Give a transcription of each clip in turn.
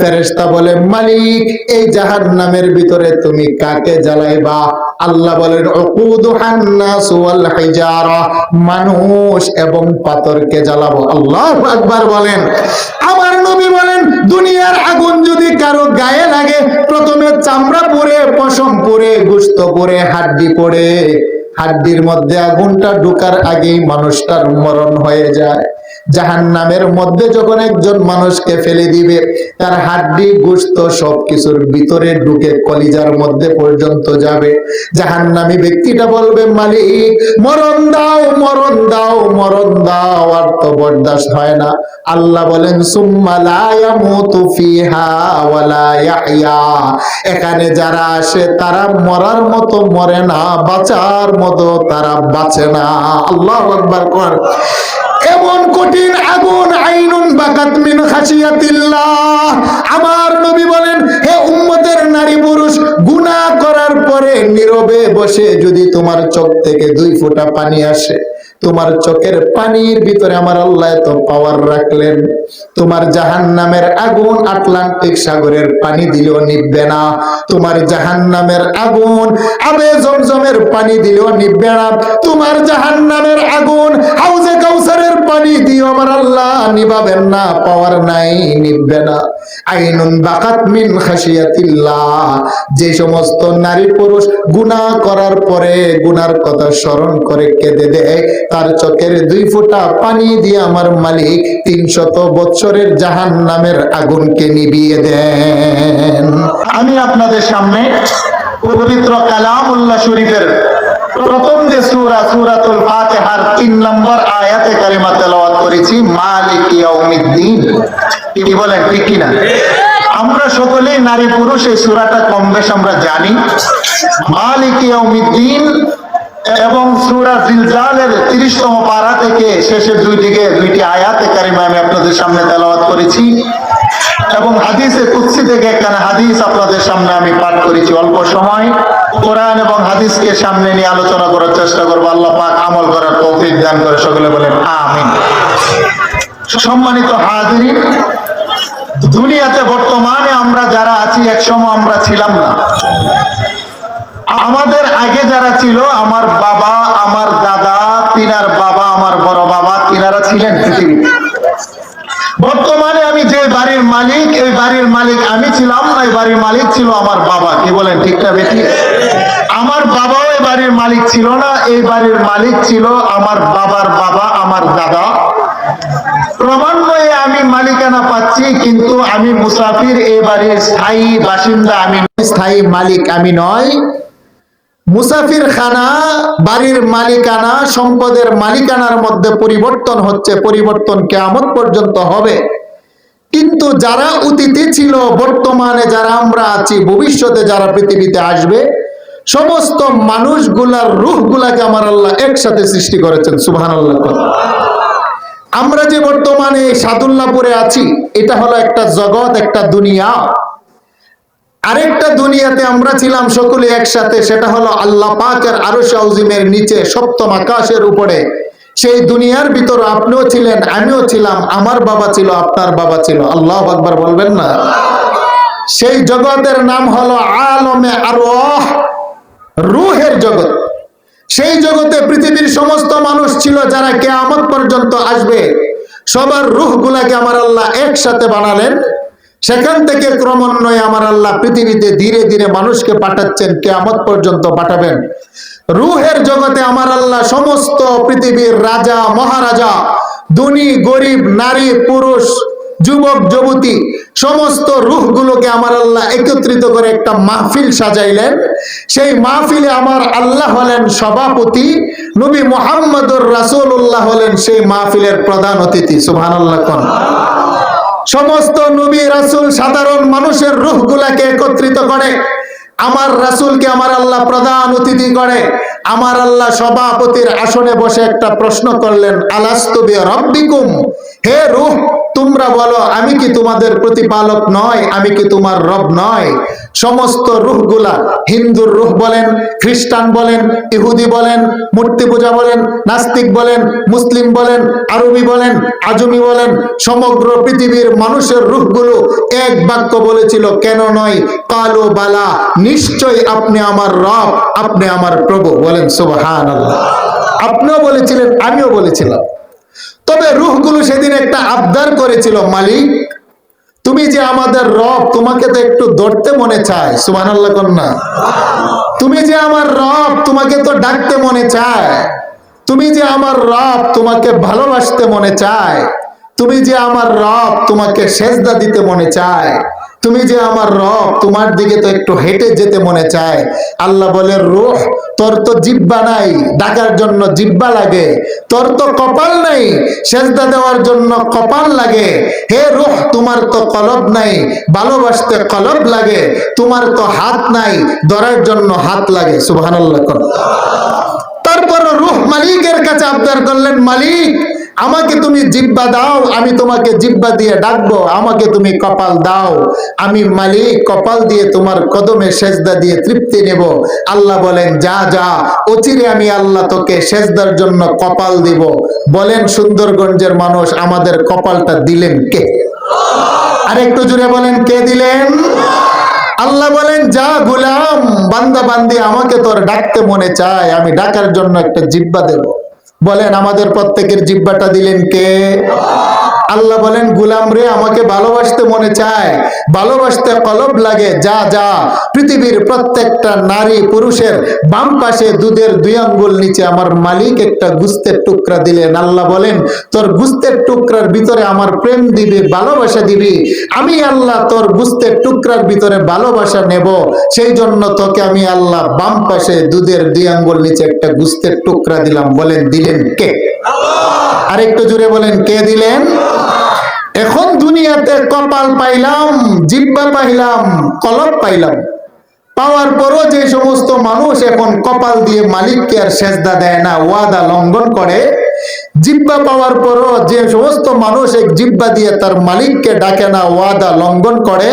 ফেরেশতা বলে, মালিক এই জাহান্নামের ভিতরে তুমি কাকে জ্বালাইবা? আল্লাহ বলেন, উকুদুহান নাস ওয়াল হিজারা, মানুষ এবং পাথরকে জ্বালাবো। আল্লাহু আকবার বলেন। আমার নবী বলেন, দুনিয়ার আগুন যদি কারো গায়ে লাগে, প্রথমে চামড়া পড়ে, পশম পড়ে, গোশত পড়ে, হাড্ডি পড়ে। হাড্ডির মধ্যে আগুনটা ঢোকার আগেই মানুষটার মরণ হয়ে যায়। জাহান্নামের মধ্যে যখন একজন মানুষকে ফেলে দিবে, তার হাড্ডি গোশত সবকিছুর ভিতরে ঢুকে কলিজার মধ্যে পর্যন্ত যাবে। জাহান্নামী ব্যক্তিটা বলবে, মালিক মরণ দাও, মরণ দাও, মরণ দাও। আর তো বরদাস্ত হয় না। আল্লাহ বলেন, সুম্মা লা ইয়ামুতু ফিহা ওয়া লা ইয়াহইয়া, এখানে যারা আসে তারা মরার মতো মরে না, বাঁচার মতো তারা বাঁচে না। আল্লাহু আকবার কর। এমন কঠিন আগুন, আইনুন বাকাত মিন খাশিয়াতিল্লাহ। আমার নবী বলেন, হে উম্মতের নারী পুরুষ, গুনাহ করার পরে নীরবে বসে যদি তোমার চোখ থেকে 2 ফোঁটা পানি আসে, তোমার চোখের পানির ভিতরে আমার আল্লাহ এত পাওয়ার রাখলেন, তোমার জাহান্নামের আগুন আটলান্টিক সাগরের পানি দিলেও নিভবে না। তোমার জাহান্নামের আগুন আবে জমজমের পানি দিলেও নিভবে না। তোমার জাহান্নামের আগুন হাউজে কাউসারের পানি দিও আমার আল্লাহ নিভাবেন না, পাওয়ার নাই, নিভবে না। আইনুন বাকাত মিন খাশিয়াতিল্লাহ। যে সমস্ত নারী পুরুষ গুনাহ করার পরে গুনার কথা স্মরণ করে কেঁদে দেয়, তার চোখের 2 ফোঁটা পানি দিয়ে আমার মালিক 300 বছরের জাহান্নামের আগুনকে নিভিয়ে দেন। আমি আপনাদের সামনে পবিত্র কালামুল্লাহ শরীফের প্রথম যে সূরা, সূরাতুল ফাতিহার 3 নম্বর আয়াতে কারিমা তেলাওয়াত করেছি, মালিক ইয়াউমিদ্দিন। কি বলেন, ঠিক কিনা? আমরা সকলেই নারী পুরুষ এই সূরাটা কম বেশ আমরা জানি। মালিক ইয়াউমিদ্দিন এবং সূরা জিলজালের 30তম পারা থেকে শেষের 2টি আয়াতে কারিমা আমি আপনাদের সামনে তেলাওয়াত করেছি এবং হাদিসে কুদসি থেকে একখানা হাদিস আপনাদের সামনে আমি পাঠ করেছি। অল্প সময় কোরআন এবং হাদিসকে সামনে নিয়ে আলোচনা করার চেষ্টা করবো। আল্লাহ পাক আমল করার তৌফিক দান করে, সকলে বলেন আমিন। সম্মানিত হাজিরিন, দুনিয়াতে বর্তমানে আমরা যারা আছি, একসময় আমরা ছিলাম না। আমাদের আগে যারা ছিল, আমার বাবা, আমার দাদা, তিনার বাবা, আমার বড় বাবা, তিনারা ছিলেন পৃথিবীতে। বর্তমানে আমি যে বাড়ির মালিক, এই বাড়ির মালিক আমি ছিলাম না, এই বাড়ির মালিক ছিল আমার বাবা। কি বলেন, ঠিক না বেশি? আমার বাবাও এই বাড়ির মালিক ছিল না, এই বাড়ির মালিক ছিল আমার বাবার বাবা, আমার দাদা। ক্রমান্বয়ে আমি মালিকানা পাচ্ছি, কিন্তু আমি মুসাফির, এই বাড়ির স্থায়ী বাসিন্দা আমি, স্থায়ী মালিক আমি নয়। মুসাফির খানা, বাড়ির মালিকানা, সম্পদের মালিকানার মধ্যে পরিবর্তন হচ্ছে, পরিবর্তন কিয়ামত পর্যন্ত হবে। কিন্তু যারা অতীতে ছিল, বর্তমানে যারা আমরা আছি, ভবিষ্যতে যারা পৃথিবীতে আসবে, সমস্ত মানুষগুলার রূহগুলাকে আমার আল্লাহ একসাথে সৃষ্টি করেছেন। সুবহানাল্লাহ। আমরা যে বর্তমানে সাদুল্লাহপুরে আছি, এটা হলো একটা জগৎ, একটা দুনিয়া। আরেকটা দুনিয়াতে আমরা ছিলাম সকলে একসাথে, সেটা হলো আল্লাহ পাকের আরশ আযীমের নিচে 7ম আকাশের উপরে। সেই দুনিয়ার ভিতর আপনিও ছিলেন, আমিও ছিলাম, আমার বাবা ছিল, আপনার বাবা ছিল। আল্লাহু আকবার বলবেন না? সেই জগতের নাম হলো আলমে আরওয়াহ, রূহের জগৎ। সেই জগতে পৃথিবীর সমস্ত মানুষ ছিল যারা কিয়ামত পর্যন্ত আসবে। সবার রূহগুলাকে আমার আল্লাহ একসাথে বানালেন। সেখান থেকে ক্রমান্বয়ে আমার আল্লাহ পৃথিবীতে ধীরে ধীরে মানুষকে পাঠাচ্ছেন, কিয়ামত পর্যন্ত পাঠাবেন। রূহের জগতে আমার আল্লাহ সমস্ত পৃথিবীর রাজা মহারাজা, ধনী গরিব, নারী পুরুষ, যুবক যুবতী, সমস্ত রূহগুলোকে আমার আল্লাহ একত্রিত করে একটা মাহফিল সাজাইলেন। সেই মাহফিলে আমার আল্লাহ হলেন সভাপতি, নবী মুহাম্মদুর রাসূলুল্লাহ হলেন সেই মাহফিলের প্রধান অতিথি। সুবহানাল্লাহ। সমস্ত নবী রাসূল সাধারণ মানুষের রূহগুলাকে একত্রিত করে আমার রাসূলকে আমার আল্লাহ প্রধান অতিথি করে। আমার আল্লাহ সভাপতির আসনে বসে একটা প্রশ্ন করলেন, আলাস্তু বিরাব্বিকুম, হে রূহ তোমরা বলো আমি কি তোমাদের প্রতিপালক নয়, আমি কি তোমার রব নয়? সমস্ত রূহগুলা, হিন্দুর রূহ বলেন, খ্রিস্টান বলেন, ইহুদি বলেন, মূর্তি পূজা বলেন, নাস্তিক বলেন, মুসলিম বলেন, আরবি বলেন, আজমি বলেন, সমগ্র পৃথিবীর মানুষের রূহগুলো এক বাক্য বলেছিল, কেন নয়? কালো বালা, নিশ্চয় আপনি আমার রব, আপনি আমার প্রভু। বলেন সুবহানাল্লাহ। আপনিও বলেছিলেন, আমিও বলেছিলাম। তবে রূহগুলো সেদিন একটা আবদার করেছিল, মালিক তুমি যে আমাদের রব, তোমাকে তো একটু ধরতে মনে চায়। সুবহানাল্লাহ কন্যা। তুমি যে আমার রব, তোমাকে তো ডাকতে মনে চায়। তুমি যে আমার রব, তোমাকে ভালোবাসতে মনে চায়। তুমি যে আমার রব, তোমাকে সেজদা দিতে মনে চায়। তুমি যে আমার রব, তোমার দিকে তো একটু হেঁটে যেতে মনে চায়। আল্লাহ বলে, রূহ তোর তো জিহ্বা নাই, ডাকার জন্য জিহ্বা লাগে। তোর তো কপাল নাই, সেজদা দেওয়ার জন্য কপাল লাগে। হে রূহ তোমার তো কলব নাই, ভালোবাসতে কলব লাগে। তোমার তো হাত নাই, ধরার জন্য হাত লাগে। সুবহানাল্লাহ। তারপর রূহ মালিকের কাছে আবদার করলেন, মালিক আমাকে তুমি জিহ্বা দাও, আমি তোমাকে জিহ্বা দিয়ে ডাকবো। আমাকে তুমি কপাল দাও, আমি মালিক কপাল দিয়ে তোমার কদমে সেজদা দিয়ে তৃপ্তি নেব। আল্লাহ বলেন, যা যা, অচিরে আমি আল্লাহ তোকে সেজদার জন্য কপাল দিব। বলেন সুন্দরগঞ্জের মানুষ, আমাদের কপালটা দিলেন কে? আর একটু জুড়ে বলেন, কে দিলেন? আল্লাহ বলেন, যা গোলাম, বান্দা বান্দি, আমাকে তোর ডাকতে মনে চায়, আমি ডাকার জন্য একটা জিহ্বা দেব। বলেন আমাদের প্রত্যেকের জিহ্বাটা দিলেন কে? আল্লাহ বলেন, গোলাম রে আমাকে ভালোবাসতে মনে চায়, ভালোবাসতে কলব লাগে। যা যা, পৃথিবীর প্রত্যেকটা নারী পুরুষের বাম পাশে দুধের 2 আঙ্গুল নিচে আমার মালিক একটা গুস্তের টুকরা দিলেন। আল্লাহ বলেন, তোর গুস্তের টুকরার ভিতরে আমার প্রেম দিবি, ভালোবাসা দিবি। আমি আল্লাহ তোর গুস্তের টুকরার ভিতরে ভালোবাসা নেব। সেই জন্য তোকে আমি আল্লাহ বাম পাশে দুধের 2 আঙ্গুল নিচে একটা গুস্তের টুকরা দিলাম। বলেন দিলেন কে? আরেকটু জুড়ে বলেন, কে দিলেন? এখন দুনিয়াতে কপাল পাইলাম, জিহ্বা পাইলাম, কলব পাইলাম। পাওয়ার পরও যে সমস্ত মানুষ এখন কপাল দিয়ে মালিককে আর সেজদা দেয় না, ওয়াদা লঙ্ঘন করে, জিহ্বা পাওয়ার পরও যে সমস্ত মানুষ এক জিহ্বা দিয়ে তার মালিককে ডাকে না, ওয়াদা লঙ্ঘন করে,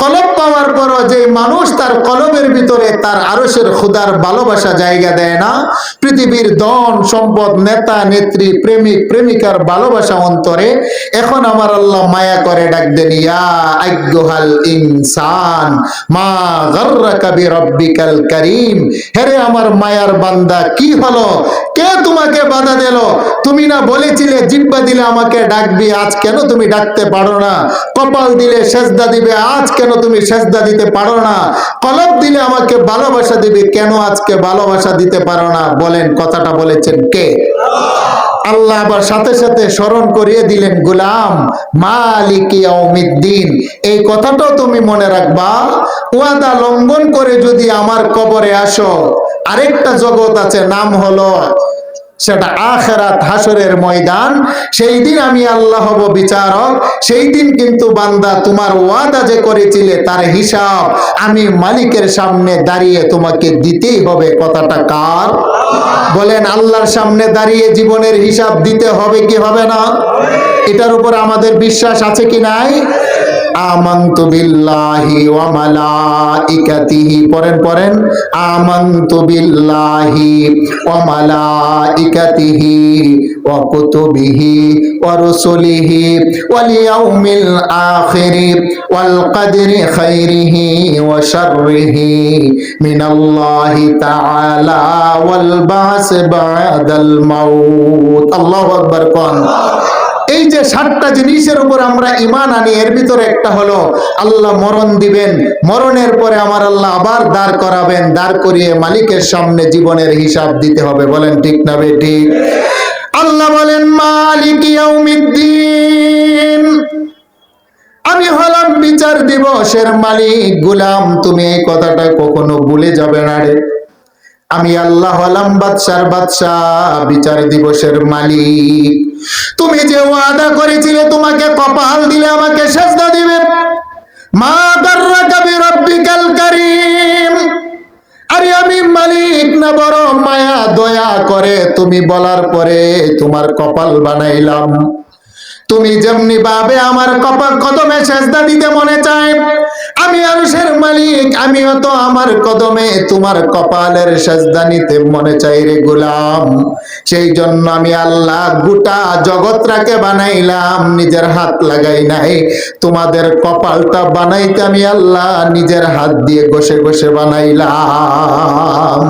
কলব পাওয়ার পরও যে মানুষ তার কলবের ভিতরে তার আরশের খুদার ভালোবাসা জায়গা দেয় না, পৃথিবীর ধন সম্পদ, নেতা নেত্রী, প্রেমিক প্রেমিকার ভালোবাসা অন্তরে, এখন আমার আল্লাহ মায়া করে ডাক দেন, ইয়া আইয়ুহাল ইনসান মা গাররাকা বিরাব্বিকাল কারীম। হেরে আমার মায়ার বান্দা, কি হলো? কে তোমাকে বাধা দিল? তুমি না বলেছিলে জিহ্বা দিলে আমাকে ডাকবি, আজ কেন তুমি ডাকতে পারো না? কপাল দিলে সেজদা দিবে, আজ কেন তুমি সেজদা দিতে পারো না? কলব দিলে আমাকে ভালোবাসা দিবে, কেন আজকে ভালোবাসা দিতে পারো না? বলেন কথাটা বলেছেন কে? আল্লাহ আবার সাথে সাথে স্মরণ করিয়ে দিলেন, গোলাম মালিক ইয়াউমিদ্দিন, এই কথাটাও তুমি মনে রাখবা। ওয়াদা লঙ্ঘন করে যদি আমার কবরে আসো, আরেকটা জগৎ আছে, নাম হলো সেটা আখিরাত, হাসরের ময়দান। সেই দিন আমি আল্লাহ হব বিচারক। সেই দিন কিন্তু বান্দা তোমার ওয়াদা যে করেছিলে তার হিসাব আমি মালিকের সামনে দাঁড়িয়ে তোমাকে দিতেই হবে। কথাটা কার? বলেন আল্লাহর সামনে দাঁড়িয়ে জীবনের হিসাব দিতে হবে কি হবে না? এটার উপর আমাদের বিশ্বাস আছে কি নাই? আমানতু বিল্লাহি ওয়া মালাইকাতিহি, পড়েন আমানতু বিল্লাহি ওয়া মালাইকাতিহি ওয়া কুতুবিহি ওয়া রুসুলিহি ওয়াল ইয়াউমিল আখিরি ওয়াল কদরি খাইরিহি ওয়া শাররিহি মিনাল্লাহি তাআলা ওয়াল বাস বাদাল মাউত। আল্লাহু আকবার। কোন এই যে 7টা জিনিসের উপর আমরা ঈমান আনি, এর ভিতরে একটা হলো আল্লাহ মরণ দিবেন, মরণের পরে আমার আল্লাহ আবার দাঁড় করাবেন, দাঁড় করিয়ে মালিকের সামনে জীবনের হিসাব দিতে হবে। বলেন ঠিক না বেঠিক? আল্লাহ বলেন মালিক ইয়াউমিদ্দিন, আমি হলাম বিচার দিবসের মালিক। গোলাম তুমি এই কথাটা কখনো ভুলে যাবে না রে। আমি আল্লাহ হলাম বাদশার বাদশাহ, বিচার দিবসের মালিক। তুমি যে ওয়াদা করেছিলে তোমাকে কপাল দিলে আমাকে সেজদা দিবে, মা গাররাকা বিরাব্বিকাল কারীম, আরে আমি মালিক না বড় মায়া তুমি বলার পরে তোমার কপাল বানাইলাম। তুমি যেমনি ভাবে আমার কপাল কদমে সেজদা দিতে মনে চায়, আমি আরশের মালিক, আমিও তো আমার কদমে তোমার কপালের সেজদা নিতে মনে চাই রে গোলাম। সেই জন্য আমি আল্লাহ গোটা জগৎটাকে বানাইলাম, নিজের হাত লাগাই নাই। তোমাদের কপালটা বানাইতে আমি আল্লাহ নিজের হাত দিয়ে ঘষে ঘষে বানাইলাম।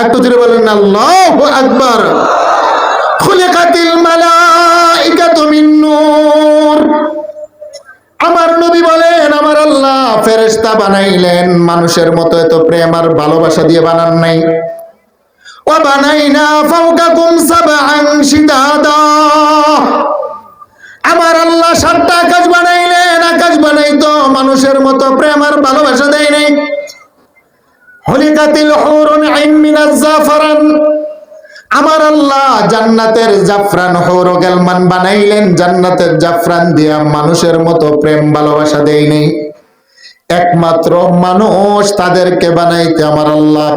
একটু জোরে বলেন আল্লাহু আকবার। খুলিকাতিল মালাইকাতু মিন নূর। আমার নবী বলেন আমার আল্লাহ ফেরেশতা বানাইলেন মানুষের মতো, এত প্রেম আর ভালোবাসা দিয়ে বানান নাই। ওয়া বানাইনা ফাওকাকুম সাবআন শিদাদা। আমার আল্লাহ 7টা আকাশ বানাইলেন, আকাশ বানাইতো মানুষের মতো প্রেম আর ভালোবাসা দেয় নাই। হুলিকাতিল হুরুন আইন মিনাজ জাফরান। আমার আল্লাহ জান্নাতের জাফরান হুরু গেলমান বানাইলেন, জান্নাতের জাফরান দিয়া মানুষের মতো প্রেম ভালোবাসা দেয় নাই। একমাত্র মানুষ তাদেরকে বানাইতে আমার আল্লাহ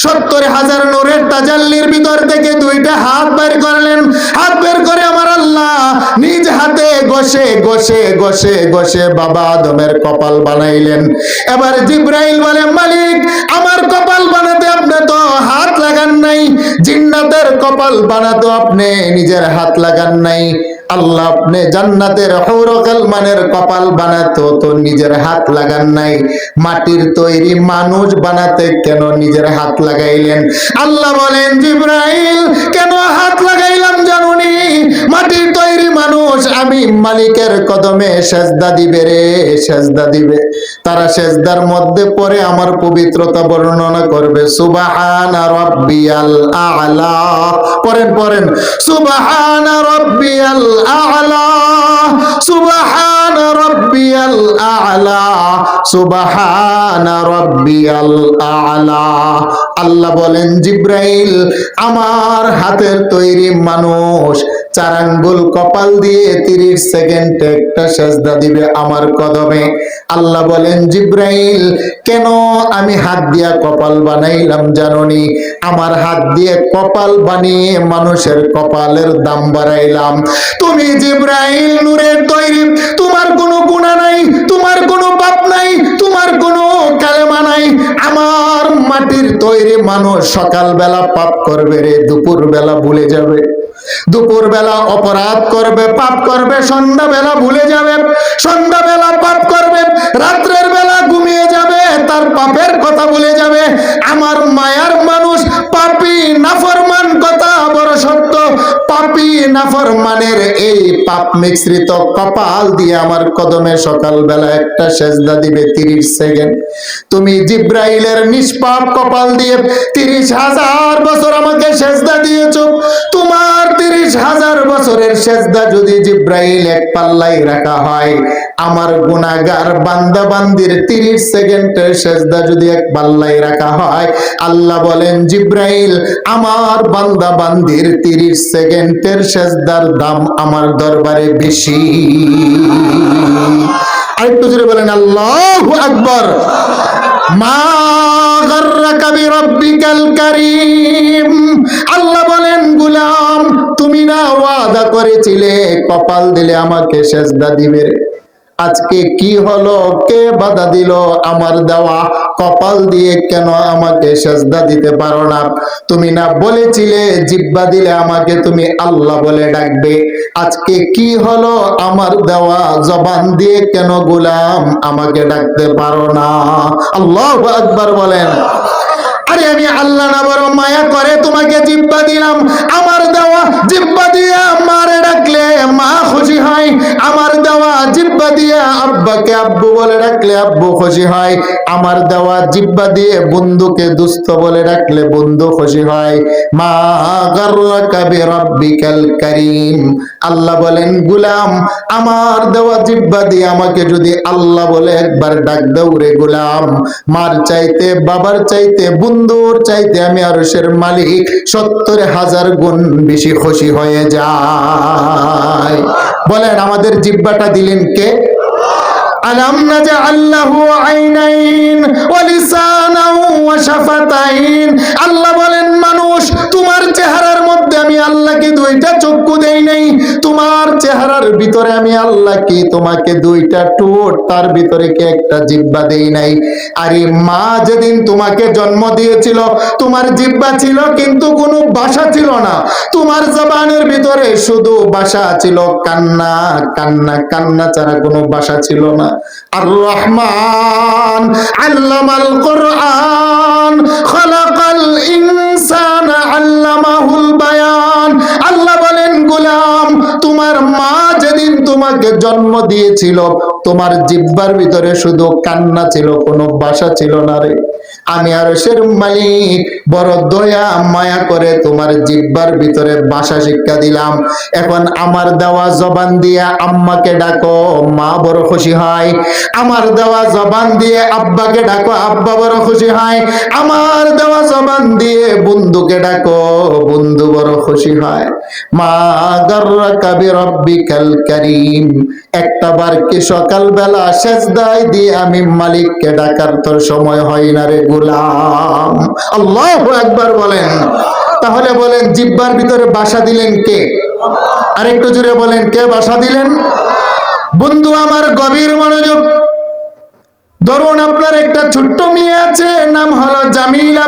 70,000 নূরের তাজাল্লির ভিতর থেকে 2টা হাত বের করলেন। হাত বের করে আমার আল্লাহ নিজ হাতে ঘষে ঘষে ঘষে ঘষে বাবা আদমের কপাল বানাইলেন। এবার জিব্রাইল বলে মালিক আমার কপাল বানাতে আপনি তো হাত লাগান নাই, জিন্নাতের কপাল বানাতো আপনি নিজের হাত লাগান নাই। আল্লাহ আপনি জান্নাতের হুরু গেলমানের কপাল বানাতো তো নিজের হাত লাগান নাই, মাটির তৈরি মানুষ বানাতে কেন নিজের হাত লাগাইলেন? আল্লাহ বলেন জিব্রাইল কেন হাত লাগাইলাম জানুনি? মাটির তৈরি মানুষ আমি মালিকের কদমে সেজদা দিবে রে, সেজদা দিবে। তারা সেজদার মধ্যে পড়ে আমার পবিত্রতা বর্ণনা করবে। সুবহানা রাব্বিয়াল আ'লা। পড়েন পড়েন, সুবহানা রাব্বিয়াল আ'লা, সুবহানা রাব্বিয়াল আ'লা, সুবহানা রাব্বিয়াল আ'লা। আল্লাহ বলেন জিব্রাইল আমার হাতের তৈরি মানুষ 4 আঙ্গুল কপাল দিয়ে 30 সেকেন্ডে একটা সেজদা দিবে আমার কদমে। আল্লাহ বলেন জিব্রাইল কেন আমি হাত দিয়া কপাল বানাইলাম জানোনি? আমার হাত দিয়ে কপাল বানিয়ে মানুষের কপালের দাম বাড়াইলাম। তুমি জিব্রাইল নূরের তৈরি, তোমার কোনো গুনাহ নাই, তোমার কোনো পাপ নাই, তোমার কোনো কালেমা নাই। আমার মাটির তৈরি মানুষ সকালবেলা পাপ করবে রে, দুপুর বেলা ভুলে যাবে। দুপুর বেলা অপরাধ করবে, পাপ করবে, সন্ধ্যা বেলা ভুলে যাবে, সন্ধ্যা বেলা পাপ করবে, রাত্রের বেলা ঘুমিয়ে যাবে, তার পাপের কথা ভুলে যাবে। আমার মায়ার মানুষ পাপী নাফরমান, কথা বড় সত্য, পাপী নাফরমানের এই পাপ মিশ্রিত কপাল দিয়ে আমার কদমে সকালবেলা একটা সেজদা দিবে 30 সেকেন্ড। তুমি জিব্রাইলের নিষ্পাপ কপাল দিয়ে 30,000 বছর আমাকে সেজদা দিয়েছো। তোমার 30,000 বছরের সেজদা যদি জিব্রাইল এক পাল্লাই রাখা হয়, আমার গুনাহগার বান্দা বান্দির 30 সেকেন্ডের সেজদা যদি এক পাল্লাই রাখা হয়, আল্লাহ বলেন জিব্রাইল আমার বান্দা বান্দির 30 সেকেন্ডের সেজদার দাম আমার দরবারে বেশি। আরেকটু জোরে বলেন আল্লাহু আকবার। মা গাররাকা বিরাব্বিকাল কারীম। আল্লাহ বলেন গোলাম তুমি না ওয়াদা করেছিলে কপাল দিলে আমাকে সেজদা দিবে? আজকে কি হলো? কে বাধা দিল? আমার দেওয়া কপাল দিয়ে কেন আমাকে সেজদা দিতে পারো না? তুমি না বলেছিলে জিহ্বা দিলে আমাকে তুমি আল্লাহ বলে ডাকবে? আজকে কি হলো? আমার দেওয়া জবান দিয়ে কেন গোলাম আমাকে ডাকতে পারো না? আল্লাহু আকবার বলেন। আরে আমি আল্লাহ না বড় মায়া করে তোমাকে জিহ্বা দিলাম, আমার দেওয়া জিহ্বা দিয়ে মারে ডাকলে মা খুশি হয়, আমার দেওয়া জিহ্বা দিয়ে আব্বাকে আব্বু বলে ডাকলে আব্বু খুশি হয়, আমার দেওয়া জিহ্বা দিয়ে বন্ধুকে দুস্থ বলে ডাকলে বন্ধু খুশি হয়। মা গাররাকা বিরাব্বিকাল কারীম। আল্লাহ বলেন গোলাম আমার দেওয়া জিহ্বা দিয়ে আমাকে যদি আল্লাহ বলে একবার ডাক দাও রে গোলাম, মার চাইতে বাবার চাইতে বন্ধুর চাইতে আমি আরশের মালিক 70,000 গুণ বেশি খুশি হয়ে যায়। বলেন আমাদের জিহ্বাটা দিলেন কে? আলাম নাজআল লাহু আইনাইন ওয়া লিসানান ওয়া শাফাতাইন। আল্লাহ বলেন, মানুষ, তোমার চেহারার মধ্যে আমি আল্লাহ কি দুইটা চক্ষু দেই নাই? তোমার চেহারার ভিতরে আমি আল্লাহ কি তোমাকে দুইটা ঠোঁট, তার ভিতরে কি একটা জিহ্বা দেই নাই? আরে মা যেদিন তোমাকে জন্ম দিয়েছিল, তোমার জিহ্বা ছিল কিন্তু কোনো ভাষা ছিল না। তোমার জবানের ভিতরে শুধু ভাষা ছিল কান্না, কান্না, কান্না ছাড়া কোনো ভাষা ছিল না। আর রহমান আল্লামাল কোরআন খালাকাল ইনসানা আল্লামাহুল বায়ান। আল্লাহ বলেন, গোলাম, তোমার মা যেদিন তোমাকে জন্ম দিয়েছিল, তোমার জিহ্বার ভিতরে শুধু কান্না ছিল, কোনো ভাষা ছিল না রে। আমি আরশের মালিক বড় দয়া মায়া করে তোমার জিহ্বার ভিতরে ভাষা শিক্ষা দিলাম। এখন আমার দেওয়া জবান দিয়ে আম্মাকে ডাকো, মা বড় খুশি হয়। আমার দেওয়া জবান দিয়ে আব্বাকে ডাকো, আব্বা বড় খুশি হয়। আমার দেওয়া জবান দিয়ে বন্ধুকে ডাকো, বন্ধু বড় খুশি হয়। মা গাররাকা বিরাব্বিকাল কারীম। একটা বার কি সকালবেলা সেজদায় দিয়ে আমি মালিককে ডাকার তোর সময় হয় না রে গোলাম? আল্লাহু আকবার বলেন। তাহলে বলেন, জিহ্বার ভিতরে বাসা দিলেন কে? আরেকটু জোরে বলেন, কে বাসা দিলেন? বন্ধু আমার, গভীর মনোযোগ। ধরুন আপনার একটা ছোট্ট মেয়ে আছে, নাম হলো জামিলা।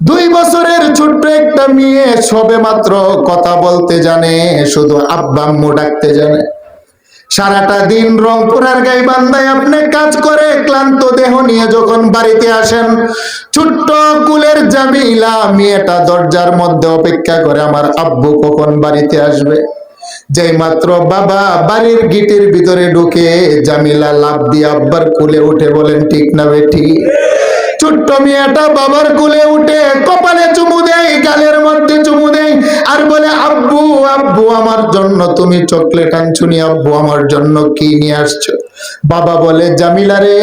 2 বছরের ছোট্ট একটা মেয়ে, সবে মাত্র কথা বলতে জানে, শুধু আব্বা আম্মু ডাকতে জানে। সারাটা দিন রংপুরের গাইবান্ধায় আপনি কাজ করে ক্লান্ত দেহ নিয়ে যখন বাড়িতে আসেন, ছোট্ট কুলের জামিলা মেয়েটা দরজার মধ্যে অপেক্ষা করে, আমার আব্বু কখন বাড়িতে আসবে। যেই মাত্র বাবা বাড়ির গিটের ভিতরে ঢুকে, জামিলা লাফ দিয়ে আব্বার কুলে উঠে, বলেন ঠিক না বেঠি? ছোট্ট মেয়েটা বাবার কোলে উঠে কপালে চুমু দেয়, গালের মধ্যে চুমু দেয়, আর বলে, আব্বু আব্বু আমার জন্য তুমি চকলেট আনছুনি, আব্বু আমার জন্য কি নিয়ে আসছো? বাবা বলে, জামিলা রে,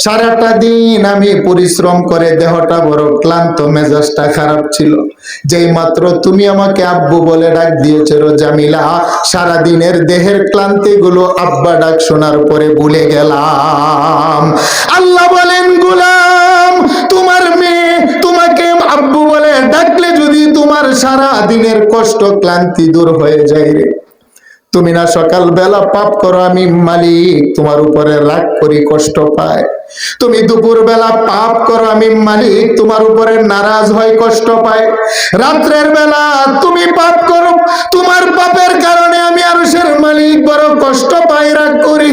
সারাটা দিন আমি পরিশ্রম করে দেহটা বড় ক্লান্ত, মেজাজটা খারাপ ছিল। যেই মাত্র তুমি আমাকে আব্বু বলে ডাক দিয়েছো জামিলা, সারা দিনের দেহের ক্লান্তি গুলো আব্বা ডাক শোনার পরে ভুলে গেলাম। আল্লাহ বলেন, গোলাম, তোমার মেয়ে তোমাকে আব্বু বলে ডাকলে যদি তোমার সারা দিনের কষ্ট ক্লান্তি দূর হয়ে যায় রে। তুমি না সকালবেলা পাপ করো, আমি মালিক তোমার উপরে রাগ করি, কষ্ট পায়। তুমি দুপুর বেলা পাপ করো, আমি মালিক তোমার উপরে নারাজ হয়, কষ্ট পায়। রাত্রের বেলা তুমি পাপ করো, তোমার পাপের কারণে আমি আরশের মালিক বড় কষ্ট পাই, রাগ করি।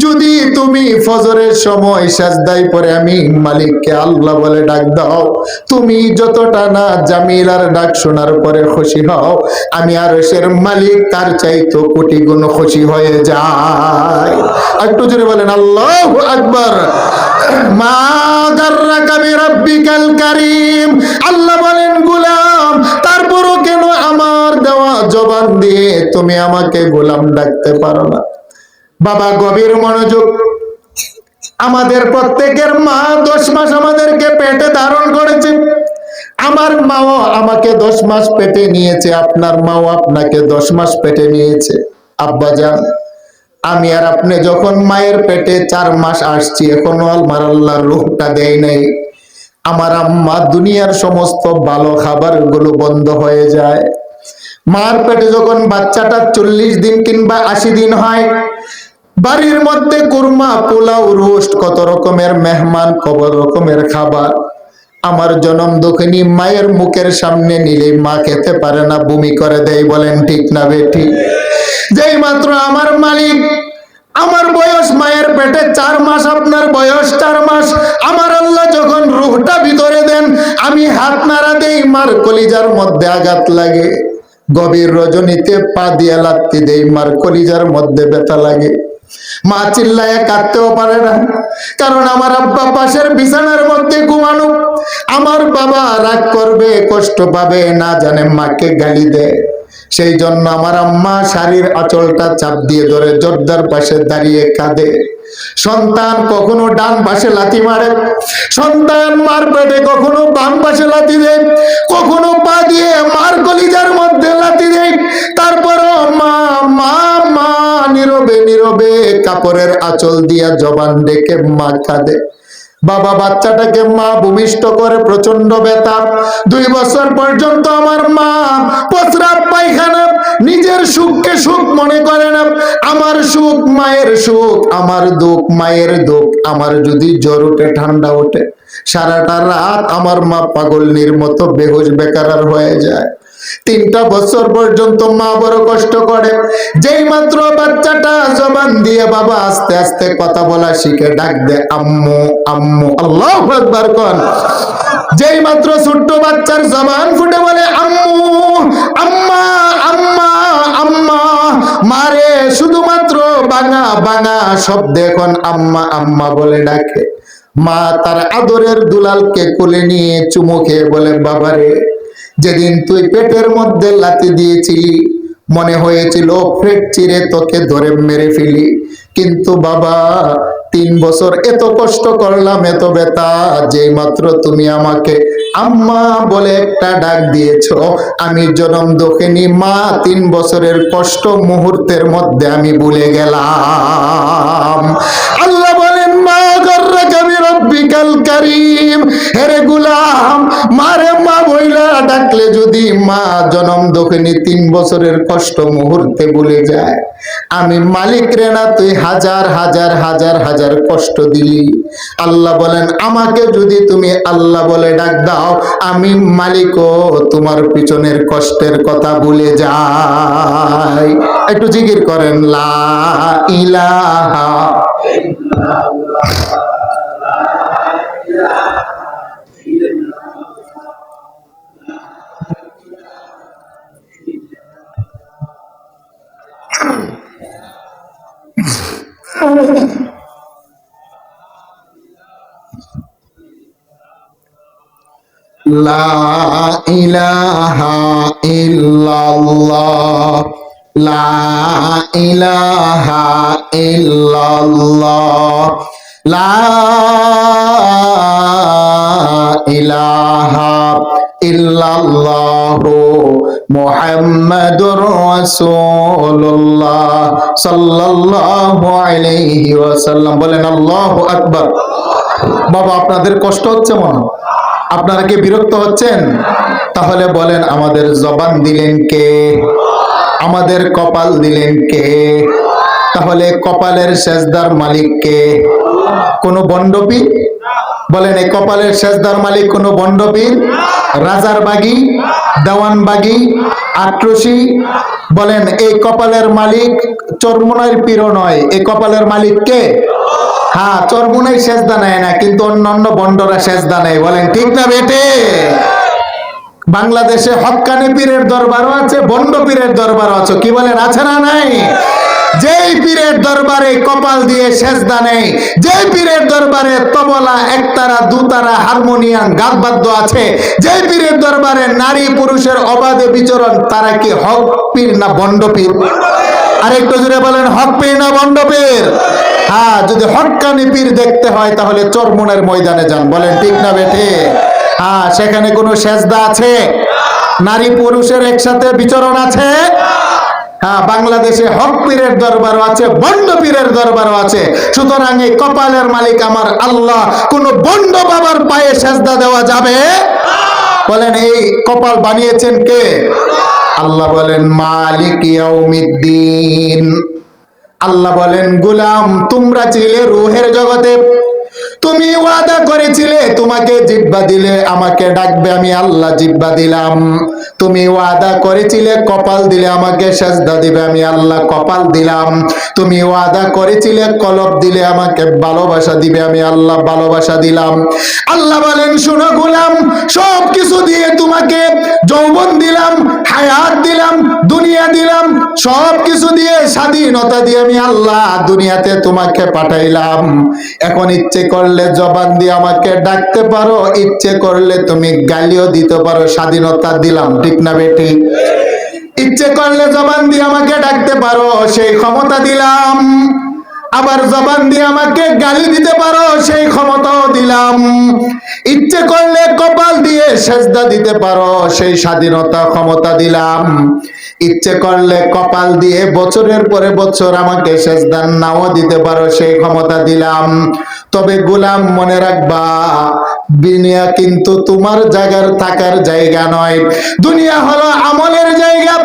যদি তুমি ফজরের সময় সাজদায় পড়ে আমি মালিককে আল্লাহ বলে ডাক দাও, তুমি যতটা না জামিলার ডাক শোনার পরে খুশি হও, আমি আরশের মালিক তার চাইতো কোটি গুণ খুশি হয়ে যায়। একটু জোরে বলেন আল্লাহু আকবার। মা গাররাকা বিরাব্বিকাল কারীম। আল্লাহ বলেন, গোলাম, তারপরও কেন আমার দেওয়া জবান দিয়ে তুমি আমাকে গোলাম ডাকতে পারো না? বাবা, গভীর মনোযোগ। আমাদের প্রত্যেকের মা 10 মাস আমাদেরকে পেটে ধারণ করেছে। আমার মাও আমাকে 10 মাস পেটে নিয়েছে, আপনার মাও আপনাকে 10 মাস পেটে নিয়েছে। আব্বাজান, আমি আর আপনি যখন মায়ের পেটে 4 মাস আসছি, এখনো আমার আল্লাহর রূহটা দেয় নাই। আমার আম্মা দুনিয়ার সমস্ত ভালো খাবারগুলো বন্ধ হয়ে যায়। মার পেটে যখন বাচ্চাটা 40 দিন কিংবা 80 দিন হয়, বাড়ির মধ্যে কুরমা, পোলাও, রোস্ট, কত রকমের মেহমান, কত রকমের খাবার। আমার জনম দুঃখিনী মায়ের মুখের সামনে নিলে মা খেতে পারে না, বমি করে দেয়, বলেন ঠিক না বেঠি? যেই মাত্র আমার মালিক, আমার বয়স মায়ের পেটে 4 মাস, আপনার বয়স 4 মাস, আমার আল্লাহ যখন রূহটা ভিতরে দেন, আমি হাত নাড়া দেই, মার কলিজার মধ্যে আঘাত লাগে। গভীর রজনীতে পা দিয়ে লাত্তি দেই, মার কলিজার মধ্যে ব্যথা লাগে। মা চিল্লায় কাঁদতেও পারে না, কারণ আমার আব্বা পাশের বিছানার মধ্যে ঘুমানো। আমার বাবা রাগ করবে, কষ্ট পাবে, না জানে মাকে গালি দেয়। সেই জন্য আমার আম্মা শাড়ির আঁচলটা চাপ দিয়ে ধরে জর্দার পাশে দাঁড়িয়ে কাঁদে। সন্তান কখনো ডান পাশে লাথি মারে, সন্তান মার পেটে কখনো বাম পাশে লাথি দেয়, কখনো পা দিয়ে মার কলিজার মধ্যে লাথি দেয়। তারপরও মা মা মা নীরবে নীরবে কাপড়ের আঁচল দিয়া জবান ডেকে মা কাঁদে। বাবা বাচ্চাটাকে মা ভূমিষ্ঠ করে, প্রচন্ড ব্যথা। 2 বছর পর্যন্ত আমার মা প্রস্রাব পায়খানা নিজের সুখকে সুখ মনে করে না। আমার সুখ মায়ের সুখ, আমার দুঃখ মায়ের দুঃখ। আমার যদি জ্বর ওঠে, ঠান্ডা ওঠে, সারাটা রাত আমার মা পাগলনির মতো বেহুশ বেকারার হয়ে যায়। 3টা বছর পর্যন্ত মা বড় কষ্ট করে। যেই মাত্র বাচ্চাটা জবান দিয়ে বাবা আস্তে আস্তে কথা বলা শিখে, ডাক দে আম্মু আম্মু, আল্লাহু আকবার কোন। যেই মাত্র ছোট্ট বাচ্চার জবান ফুটে বলে আম্মু আম্মা আম্মা আম্মা, মারে শুধুমাত্র বাঙা বাঙা শব্দে এখন আম্মা আম্মা বলে ডাকে। মা তার আদরের দুলালকে কোলে নিয়ে চুমু খেয়ে বলে, বাবারে, যেদিন তুই পেটের মধ্যে লাথি দিয়েছিলি মনে হয়েছিল পেট চিরে তোকে ধরে মেরে ফেলি, কিন্তু বাবা 3 বছর এত কষ্ট করলাম, এত ব্যথা, যেই মাত্র তুমি আমাকে আম্মা বলে একটা ডাক দিয়েছ, আমি জনম দোকেনি মা 3 বছরের কষ্ট মুহূর্তের মধ্যে আমি ভুলে গেলাম। আল্লাহ বলেন, মা গর্রাকা বিরব্বিকাল কারীম, হেরে গুলাম, মারে মা বইলা ডাকলে যদি মা জনম দোকেনি 3 বছরের কষ্ট মুহূর্তে ভুলে যায়, আমি মালিক রে না তুই হাজার হাজার হাজার হাজার কষ্ট দিলি। আল্লাহ বলেন, আমাকে যদি তুমি আল্লাহ বলে ডাক দাও, আমি মালিকও তোমার পিছনের কষ্টের কথা ভুলে যাই। একটু জিকির করেন, লা ইলাহা লা ইলাহা ইল্লাল্লাহ, লা ইলাহা ইল্লাল্লাহ, লা ইলাহা ইল্লাল্লাহু মুহাম্মাদুর রাসূলুল্লাহ সাল্লাল্লাহু আলাইহি ওয়াসাল্লাম। বলেন আল্লাহু আকবার। বাবা, আপনাদের কষ্ট হচ্ছে মনে? আপনারা কি বিরক্ত হচ্ছেন? তাহলে বলেন, আমাদের জবান দিলেন কে? আমাদের কপাল দিলেন কে? তাহলে কপালের সেজদার মালিক কে? কোন বন্ডপীর? বলেন, এই কপালের সেজদার মালিক কোন বন্ডপীর, রাজার বাগি, দেওয়ান বাগি, আট্রসি? বলেন, এই কপালের মালিক চরমনাইয়ের পীরও নয়। এই কপালের মালিক কে? হ্যাঁ, চরমনাই সেজদা নেয় না, কিন্তু অন্যান্য বন্ডরা সেজদা নেয়। বলেন ঠিক না বেটে? বাংলাদেশে হক্কানি পীরের দরবারও আছে, বন্ড পীরের দরবারও আছে। কি বলেন, আছে না নাই? যেই পীরের দরবারে কপাল দিয়ে সেজদা নেই, যেই পীরের দরবারে তবলা, একতারা, দুতারা, হারমোনিয়াম, গানবাদ্য আছে, যেই পীরের দরবারে নারী পুরুষের অবাধে বিচরণ, তারা কি হক পীর না বন্ড পীর? আরেকটু জুড়ে বলেন, হক পীর না বন্ড পীর? হ্যাঁ, যদি হক্কানি পীর দেখতে হয় তাহলে চরমনের ময়দানে যান। বলেন ঠিক না বেঠে? হ্যাঁ, সেখানে কোনো সেজদা আছে? নারী পুরুষের একসাথে বিচরণ আছে? হ্যাঁ, বাংলাদেশে হক পীরের দরবারও আছে, বন্ড পীরের দরবারও আছে। সুতরাং এই কপালের মালিক আমার আল্লাহ, কোন বন্ড বাবার পায়ে সেজদা দেওয়া যাবে? বলেন, এই কপাল বানিয়েছেন কে? আল্লাহ বলেন, মালিক ইয়াউমিদ্দিন। আল্লাহ বলেন, গোলাম, তোমরা ছিলে রূহের জগতে, তুমি ওয়াদা করেছিলে তোমাকে জিহ্বা দিলে আমাকে ডাকবে, আমি আল্লাহ জিহ্বা দিলাম। তুমি ওয়াদা করেছিলে কপাল দিলে আমাকে সেজদা দিবে, আমি আল্লাহ কপাল দিলাম। তুমি ওয়াদা করেছিলে কলব দিলে আমাকে ভালোবাসা দিবে, আমি আল্লাহ ভালোবাসা দিলাম। আল্লাহ বলেন, শোনো গোলাম, সব কিছু দিয়ে তোমাকে যৌবন দিলাম, হায়াত দিলাম, দুনিয়া দিলাম, সব কিছু দিয়ে স্বাধীনতা দিয়ে আমি আল্লাহ দুনিয়াতে তোমাকে পাঠাইলাম। এখন ইচ্ছে করলে জবান দিয়ে আমাকে ডাকতে পারো, ইচ্ছে করলে তুমি গালিও দিতে পারো, স্বাধীনতা দিলাম। ঠিক না বেটি? ইচ্ছে করলে জবান দিয়ে আমাকে ডাকতে পারো, সেই ক্ষমতা দিলাম। আবার জবান দিয়ে আমাকে গালি দিতে পারো, সেই ক্ষমতাও দিলাম। ইচ্ছে করলে কপাল দিয়ে সেজদা দিতে পারো, সেই স্বাধীনতা ক্ষমতা দিলাম। ইচ্ছে করলে কপাল দিয়ে বছরের পরে বছর আমাকে সেজদান নাও দিতে পারো, সেই ক্ষমতা দিলাম। তবে গোলাম মনে রাখবা, দুনিয়া কিন্তু তোমার জায়গার থাকার জায়গা নয়। দুনিয়া হলো আমলের জায়গা,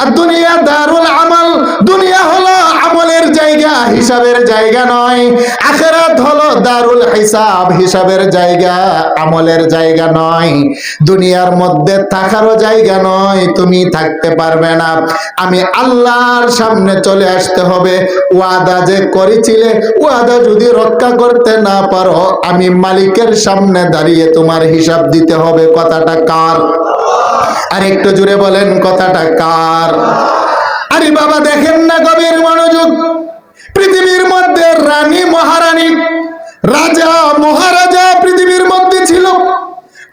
আর দুনিয়া দারুল আমাল। দুনিয়া হলো আমলের জায়গা, হিসাবের জায়গা নয়। আখিরাত হলো দারুল হিসাব, হিসাবের জায়গা, আমলের জায়গা নয়। দুনিয়ার মধ্যে থাকারও জায়গা নয়, তুমি থাকতে পারবে না। আমি আল্লাহর সামনে চলে আসতে হবে। ওয়াদা যে করেছিলে, ওয়াদা যদি রক্ষা করতে না পারো, আমি মালিকের সামনে দাঁড়িয়ে তোমার হিসাব দিতে হবে। কথাটা কার? আর একটু জুড়ে বলেন, কথাটা কার? আরে বাবা, দেখেন না, গভীর মনোযোগ। পৃথিবীর মধ্যে রানী মহারানী, রাজা মহারাজা পৃথিবীর মধ্যে ছিল।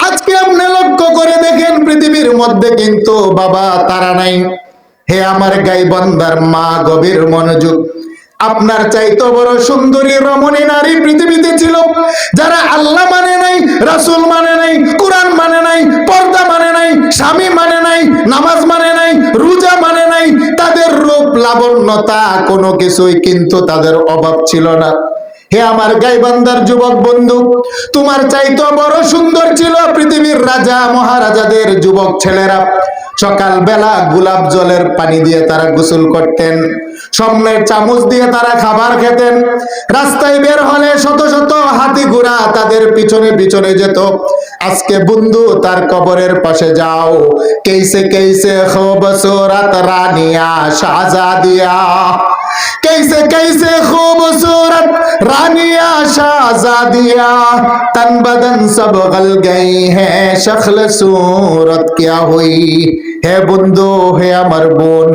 আজকে আপনি লক্ষ্য করে দেখেন, পৃথিবীর মধ্যে কিন্তু বাবা তারা নাই। হে আমার গাইবান্দার মা, গভীর মনোযোগ। আপনার চাইতে বড় সুন্দরী রমণী নারী পৃথিবীতে ছিল, যারা আল্লাহ মানে নাই, রাসূল মানে নাই, কোরআন মানে নাই, পর্দা মানে নাই, স্বামী মানে নাই, নামাজ মানে নাই, রোজা মানে নাই। তাদের রূপ লাবণ্যতা কোনো কিছুই কিন্তু তাদের অভাব ছিল না। হে আমার গাইবান্দার যুবক বন্ধু, তোমার চাইতে বড় সুন্দর ছিল পৃথিবীর রাজা মহারাজাদের যুবক ছেলেরা। সকাল বেলা গোলাপ জলের পানি দিয়ে তারা গোসল করতেন, স্বর্ণের চামচ দিয়ে তারা খাবার খেতেন। রাস্তায় বের হলে শত শত হাতি ঘোড়া তাদের পিছনে পিছনে যেত। আজকে বন্ধু তার কবরের পাশে যাও, কেইসে কেইসে খুবসুরত রানিয়া শাহজাদিয়া, कैसे कैसे खूबसूरत रानिया शाहजादिया, तन बदन सब गल गई है, शक्ल सूरत क्या हुई। হে বন্ধু, হে আমার বোন,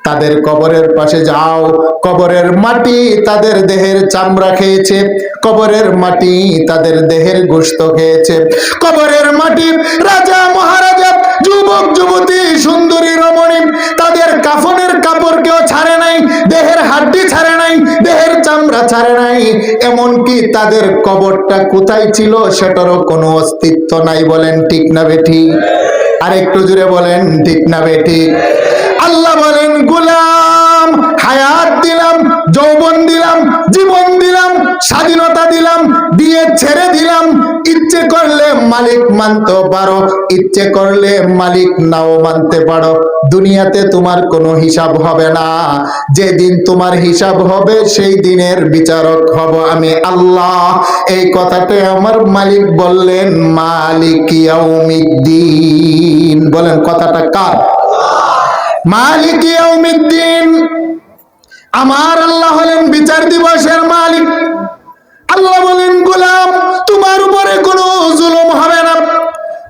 তাদের কবরের পাশে যাও। কবরের মাটি তাদের দেহের চামড়া খেয়েছে, কবরের মাটি তাদের দেহের গোশত খেয়েছে। কবরের মাটি রাজা মহারাজা, যুবক যুবতী, সুন্দরী রমণী, তাদের কাফনের কাপড় কেউ ছাড়ে নাই, দেহের হাড্ডি ছাড়ে নাই, দেহের চামড়া ছাড়ে নাই। এমনকি তাদের কবরটা কোথায় ছিল সেটারও কোনো অস্তিত্ব নাই। বলেন ঠিক না বেঠিক? আর একটু জুড়ে বলেন, ঠিক না বেঠিক? আল্লাহ বলেন, গোলাম, হায়াত দিলাম, যৌবন দিলাম, জীবন দিলাম, স্বাধীনতা দিলাম, দিয়ে ছেড়ে দিলাম। ইচ্ছে করলে মালিক মানতে পারো, ইচ্ছে করলে মালিক নাও মানতে পারো। দুনিয়াতে তোমার কোনো হিসাব হবে না। যেদিন তোমার হিসাব হবে, সেই দিনের বিচারক হব আমি আল্লাহ। এই কথাটাই আমার মালিক বললেন, মালিক ইয়াউমিদ্দিন। বলেন, কথাটা কার? মালিক ইয়াউমিদ্দিন। আমার আল্লাহ হলেন বিচার দিবসের মালিক। আল্লাহ বলেন, গোলাম, তোমার উপরে কোনো জুলুম হবে না।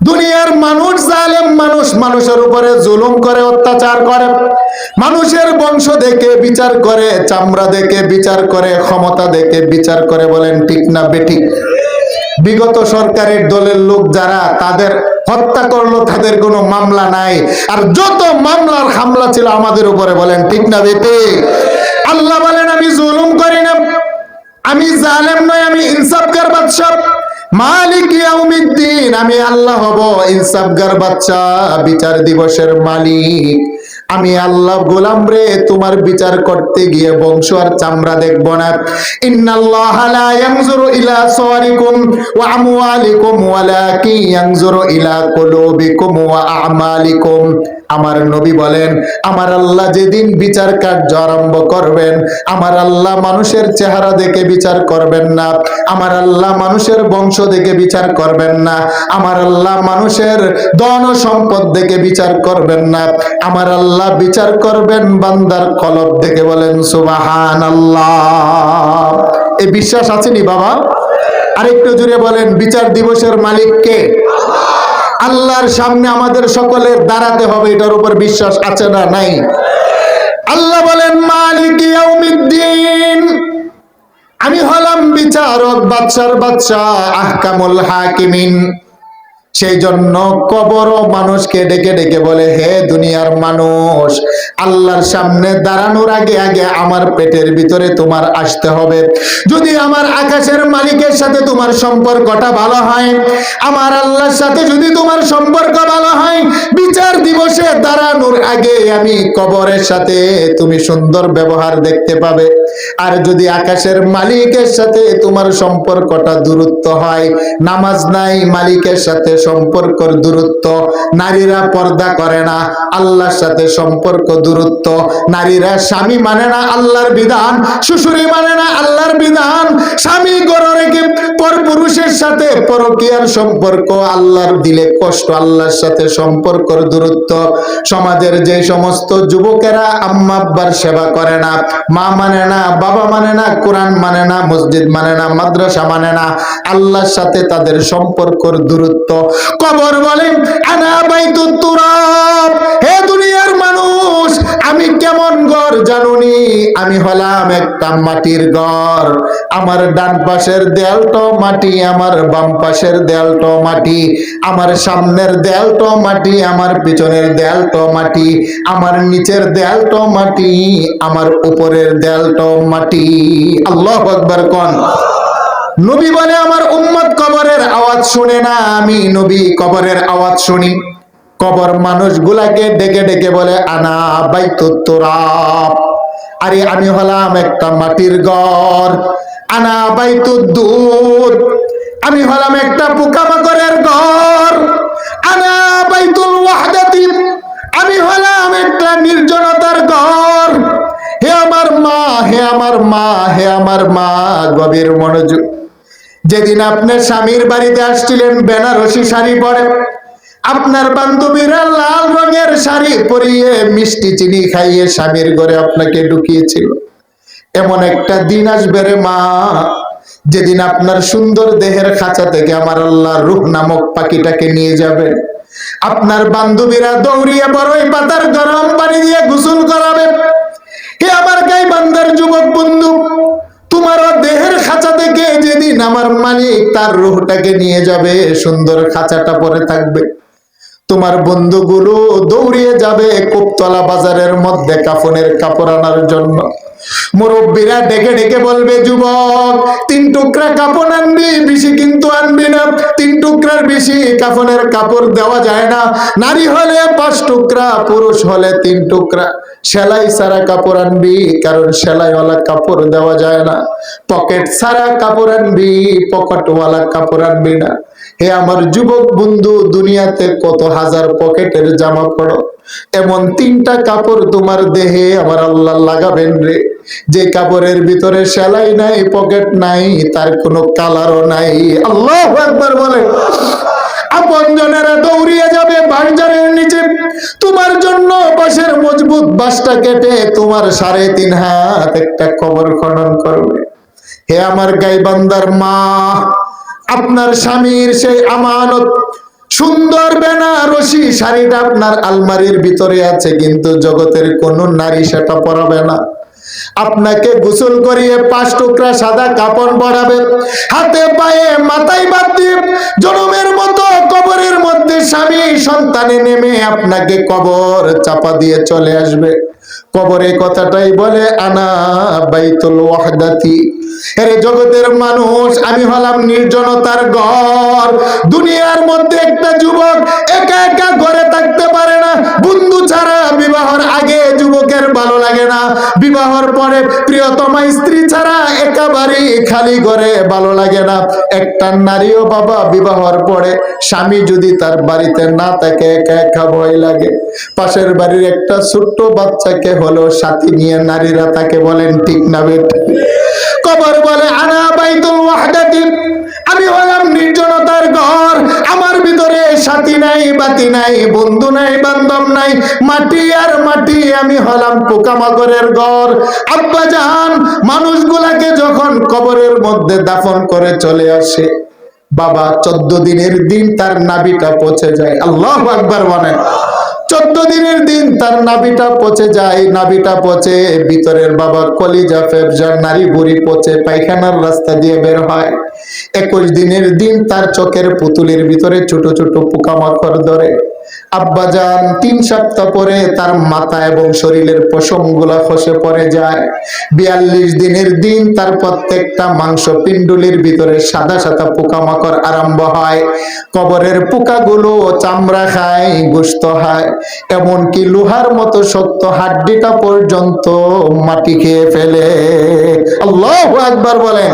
দুনিয়ার মানুষ জালেম মানুষ, মানুষের উপরে জুলুম করে, অত্যাচার করে, মানুষের বংশ দেখে বিচার করে, চামড়া দেখে বিচার করে, ক্ষমতা দেখে বিচার করে। বলেন ঠিক না বেঠিক? বিগত সরকারের দলের লোক যারা তাদের হত্যা করলো, তাদের কোনো মামলা নাই। আর যত মামলার হামলা ছিল আমাদের উপরে। বলেন ঠিক না বেঠিক? আল্লাহ বলেন, আমি জুলুম করি না, আমি জালেম নয়, আমি ইনসাফগার বাদশা। মালিক ইয়াউমিদ্দিন, আমি আল্লাহ হব ইনসাফগার বাদশা, বিচার দিবসের মালিক। আমি আল্লাহ। গোলাম রে, তোমার বিচার করতে গিয়ে বংশ আর চামড়া দেখব না। ইন্নাল্লাহা লা ইয়ানজুরু ইলা সাওয়ারিকুম ওয়া আমওয়ালিকুম ওয়ালাকিন ইয়ানজুরু ইলা কুলুবিকুম ওয়া আ'মালিকুম। আমার নবী বলেন, আমার আল্লাহ যেদিন বিচার কার্য আরম্ভ করবেন, আমার আল্লাহ মানুষের চেহারা দেখে বিচার করবেন না, আমার আল্লাহ মানুষের বংশ দেখে বিচার করবেন না, আমার আল্লাহ মানুষের ধন সম্পদ দেখে বিচার করবেন না, আমার আল্লাহ বিচার করবেন বান্দার কলব দেখে। বলেন সুবহানাল্লাহ। এই বিশ্বাস আছেনি বাবা? আরেকটু জুড়ে বলেন, বিচার দিবসের মালিক কে? আল্লাহর সামনে আমাদের সকলের দাঁড়াতে হবে, এটার উপর বিশ্বাস আছে না নাই? আল্লাহ বলেন, মালিক ইয়াউমিদ্দিন, আমি হলাম বিচারক, বাদশার বাদশা, আহকামুল হাকিমিন। সেই জন্য কবরও মানুষকে ডেকে ডেকে বলে, হে দুনিয়ার মানুষ, আল্লাহর সামনে দাঁড়ানোর আগে আগে আমার পেটের ভিতরে তোমার আসতে হবে। যদি আমার আকাশের মালিকের সাথে তোমার সম্পর্কটা ভালো হয়, আমার আল্লাহর সাথে যদি তোমার সম্পর্ক ভালো হয়, বিচার দিবসে দাঁড়ানোর আগে আমি কবরের সাথে তুমি সুন্দর ব্যবহার দেখতে পাবে। আর যদি আকাশের মালিকের সাথে তোমার সম্পর্কটা দূরত্ব হয়, নামাজ নাই, মালিকের সাথে সম্পর্কর দূরত্ব, নারীরা পর্দা করে না, আল্লাহর সাথে সম্পর্ক দূরত্ব, নারীরা স্বামী মানে না আল্লাহর বিধান, শ্বশুরি মানে না আল্লাহর বিধান, স্বামী গড় রেখে পরপুরুষের সাথে পরকীয়ার সম্পর্ক, আল্লাহর দিলে কষ্ট, আল্লাহর সাথে সম্পর্কর দূরত্ব। সমাজের যে সমস্ত যুবকেরা আম্মা আব্বার সেবা করে না, মা মানে না, বাবা মানে না, কোরআন মানে না, মসজিদ মানে না, মাদ্রাসা মানে না, আল্লাহর সাথে তাদের সম্পর্কর দূরত্ব। কবর বলে আনা বাইতুত তুরাব, হে দুনিয়ার মানুষ, আমি কেমন ঘর জানুনি? আমি হলাম একটা মাটির ঘর। আমার ডান পাশের দেয়ালটাও মাটি, আমার বাম পাশের দেয়ালটাও মাটি, আমার সামনের দেয়ালটাও মাটি, আমার পিছনের দেয়ালটাও মাটি, আমার নিচের দেয়ালটাও মাটি, আমার উপরের দেয়ালটাও মাটি। আল্লাহু আকবার কোন। নবী বলে আমার উম্মত কবরের আওয়াজ শুনে না, আমি নবী কবরের আওয়াজ শুনি। কবর মানুষগুলাকে ডেকে ডেকে বলে আনা বাইতুত তুরাব, আরে আমি হলাম একটা মাটির ঘর। আনা বাইতুদ দুদ, আমি হলাম একটা পোকামাকড়ের ঘর। আনা বাইতুল ওয়াহদাতি, আমি হলাম একটা নির্জনতার ঘর। হে আমার মা, হে আমার মা, হে আমার মা, গভীর মনোযোগ। যেদিন আপনার স্বামীর বাড়িতে আসছিলেন, বেনারসি শাড়ি পরে, আপনার বান্ধবীরা লাল রঙের শাড়ি পরিয়ে মিষ্টি চিনি খাইয়ে স্বামীর ঘরে আপনাকে ঢুকিয়েছিল। এমন একটা দিন আসবে রে মা, যেদিন আপনার সুন্দর দেহের খাঁচা থেকে আমার আল্লাহ রূহ নামক পাখিটাকে নিয়ে যাবে। আপনার বান্ধবীরা দৌড়িয়ে বড়ই পাতার গরম পানি দিয়ে গোসল করাবে। হে আমার গাইবান্ধার যুবক বন্ধু, তোমারও দেহের খাঁচা থেকে যেদিন আমার মালিক তার রূহটাকে নিয়ে যাবে, সুন্দর খাঁচাটা পরে থাকবে। তোমার বন্ধুগুলো দৌড়িয়ে যাবে কোপতলা বাজারের মধ্যে কাফনের কাপড় আনার জন্য। মুরব্বীরা ডেকে ডেকে বলবে, যুবক 3 টুকরা কাপড় আনবি, বেশি কিন্তু আনবি না, 3 টুকরার বেশি কাফনের কাপড় দেওয়া যায় না। নারী হলে 5 টুকরা, পুরুষ হলে 3 টুকরা। সেলাই ছাড়া কাপড় আনবি, কারণ সেলাইওয়ালা কাপড় দেওয়া যায় না। পকেট ছাড়া কাপড় আনবি, পকেটওয়ালা কাপড় আনবি না। হে আমার যুবক বন্ধু, দুনিয়াতে কত হাজার পকেটের জামা পড়ো, এমন 3টা কাপড় তোমার দেহে আমার আল্লাহ লাগাবেন রে, যে কাপড়ের ভিতরে সেলাই নাই, পকেট নাই, তার কোনো কালারও নাই। আল্লাহু আকবার বলে। আপনজনেরা দৌড়িয়ে যাবে বাঁশঝাড়ের নিচে, তোমার জন্য বাঁশের মজবুত বাঁশটা কেটে তোমার 3.5 হাত একটা কবর খনন করবে। হে আমার গাইবান্ধার মা, আপনার স্বামীর সেই আমানত সুন্দর বেনারসি শাড়িটা আপনার আলমারির ভিতরে আছে, কিন্তু জগতের কোন নারী সেটা পরাবে না। আপনাকে গোসল করিয়ে 5 টুকরা সাদা কাপড় পরাবে, হাতে পায়ে মাথায় বাদ দিয়ে জনমের মতো কবরের মধ্যে স্বামী সন্তানে নেমে আপনাকে কবর চাপা দিয়ে চলে আসবে। কবরে কথাটাই বলে আনা বাইতুল ওয়াহদাতি, আরে জগতের মানুষ, আমি হলাম নির্জনতার ঘর। দুনিয়ার মধ্যে একটা যুবক একা একা ঘরে থাকতে পারে না, বন্ধু ছাড়া বিবাহের আগে যুবকের ভালো লাগে না, বিবাহের পরে প্রিয়তমা স্ত্রী ছাড়া একেবারে খালি ঘরে ভালো লাগে না। একটা নারীও বাবা বিবাহের পরে স্বামী যদি তার বাড়িতে না থাকে একা একা ভয় লাগে। পাশের বাড়ির একটা ছোট্ট বাচ্চাকে হলো সাথী নিয়ে নারীরা তাকে বলেন, ঠিক না বেটা? কবর বলে আনা বাইতুল ওয়াহদাতি, আমি হলাম নির্জনতার ঘর। আমার ভিতরে সাথী নাই, বাতি নাই, বন্ধু নাই, বান্ধব নাই, মাটি আর মাটি। আমি হলাম পোকামাকড়ের ঘর। আব্বা জান মানুষগুলাকে যখন কবরের মধ্যে দাফন করে চলে আসে, বাবা 14 দিনের দিন তার নাভিটা পচে যায়। আল্লাহু আকবার বলেন। 14 দিনের দিন তার নাভিটা পচে যায়, নাভিটা পচে, ভিতরের বাবা কলিজা ফেফজা নারী বুড়ি পচে পায়খানার রাস্তা দিয়ে বের হয়। 21 দিনের দিন তার চোখের পুতুলের ভিতরে ছোট ছোট পোকামাকড় ধরে। আব্বাজান 3 সপ্তাহ পরে তার মাথা এবং শরীরের পশম গুলা খসে পড়ে যায়। 42 দিনের দিন তার প্রত্যেকটা মাংস পিণ্ডুলির ভিতরে সাদা সাদা পোকামাকড় আরম্ভ হয়। কবরের পোকাগুলো চামড়া খায়, গোশত খায়, এমনকি লোহার মতো শক্ত হাড্ডিটা পর্যন্ত মাটি খেয়ে ফেলে। আল্লাহু আকবার বলেন।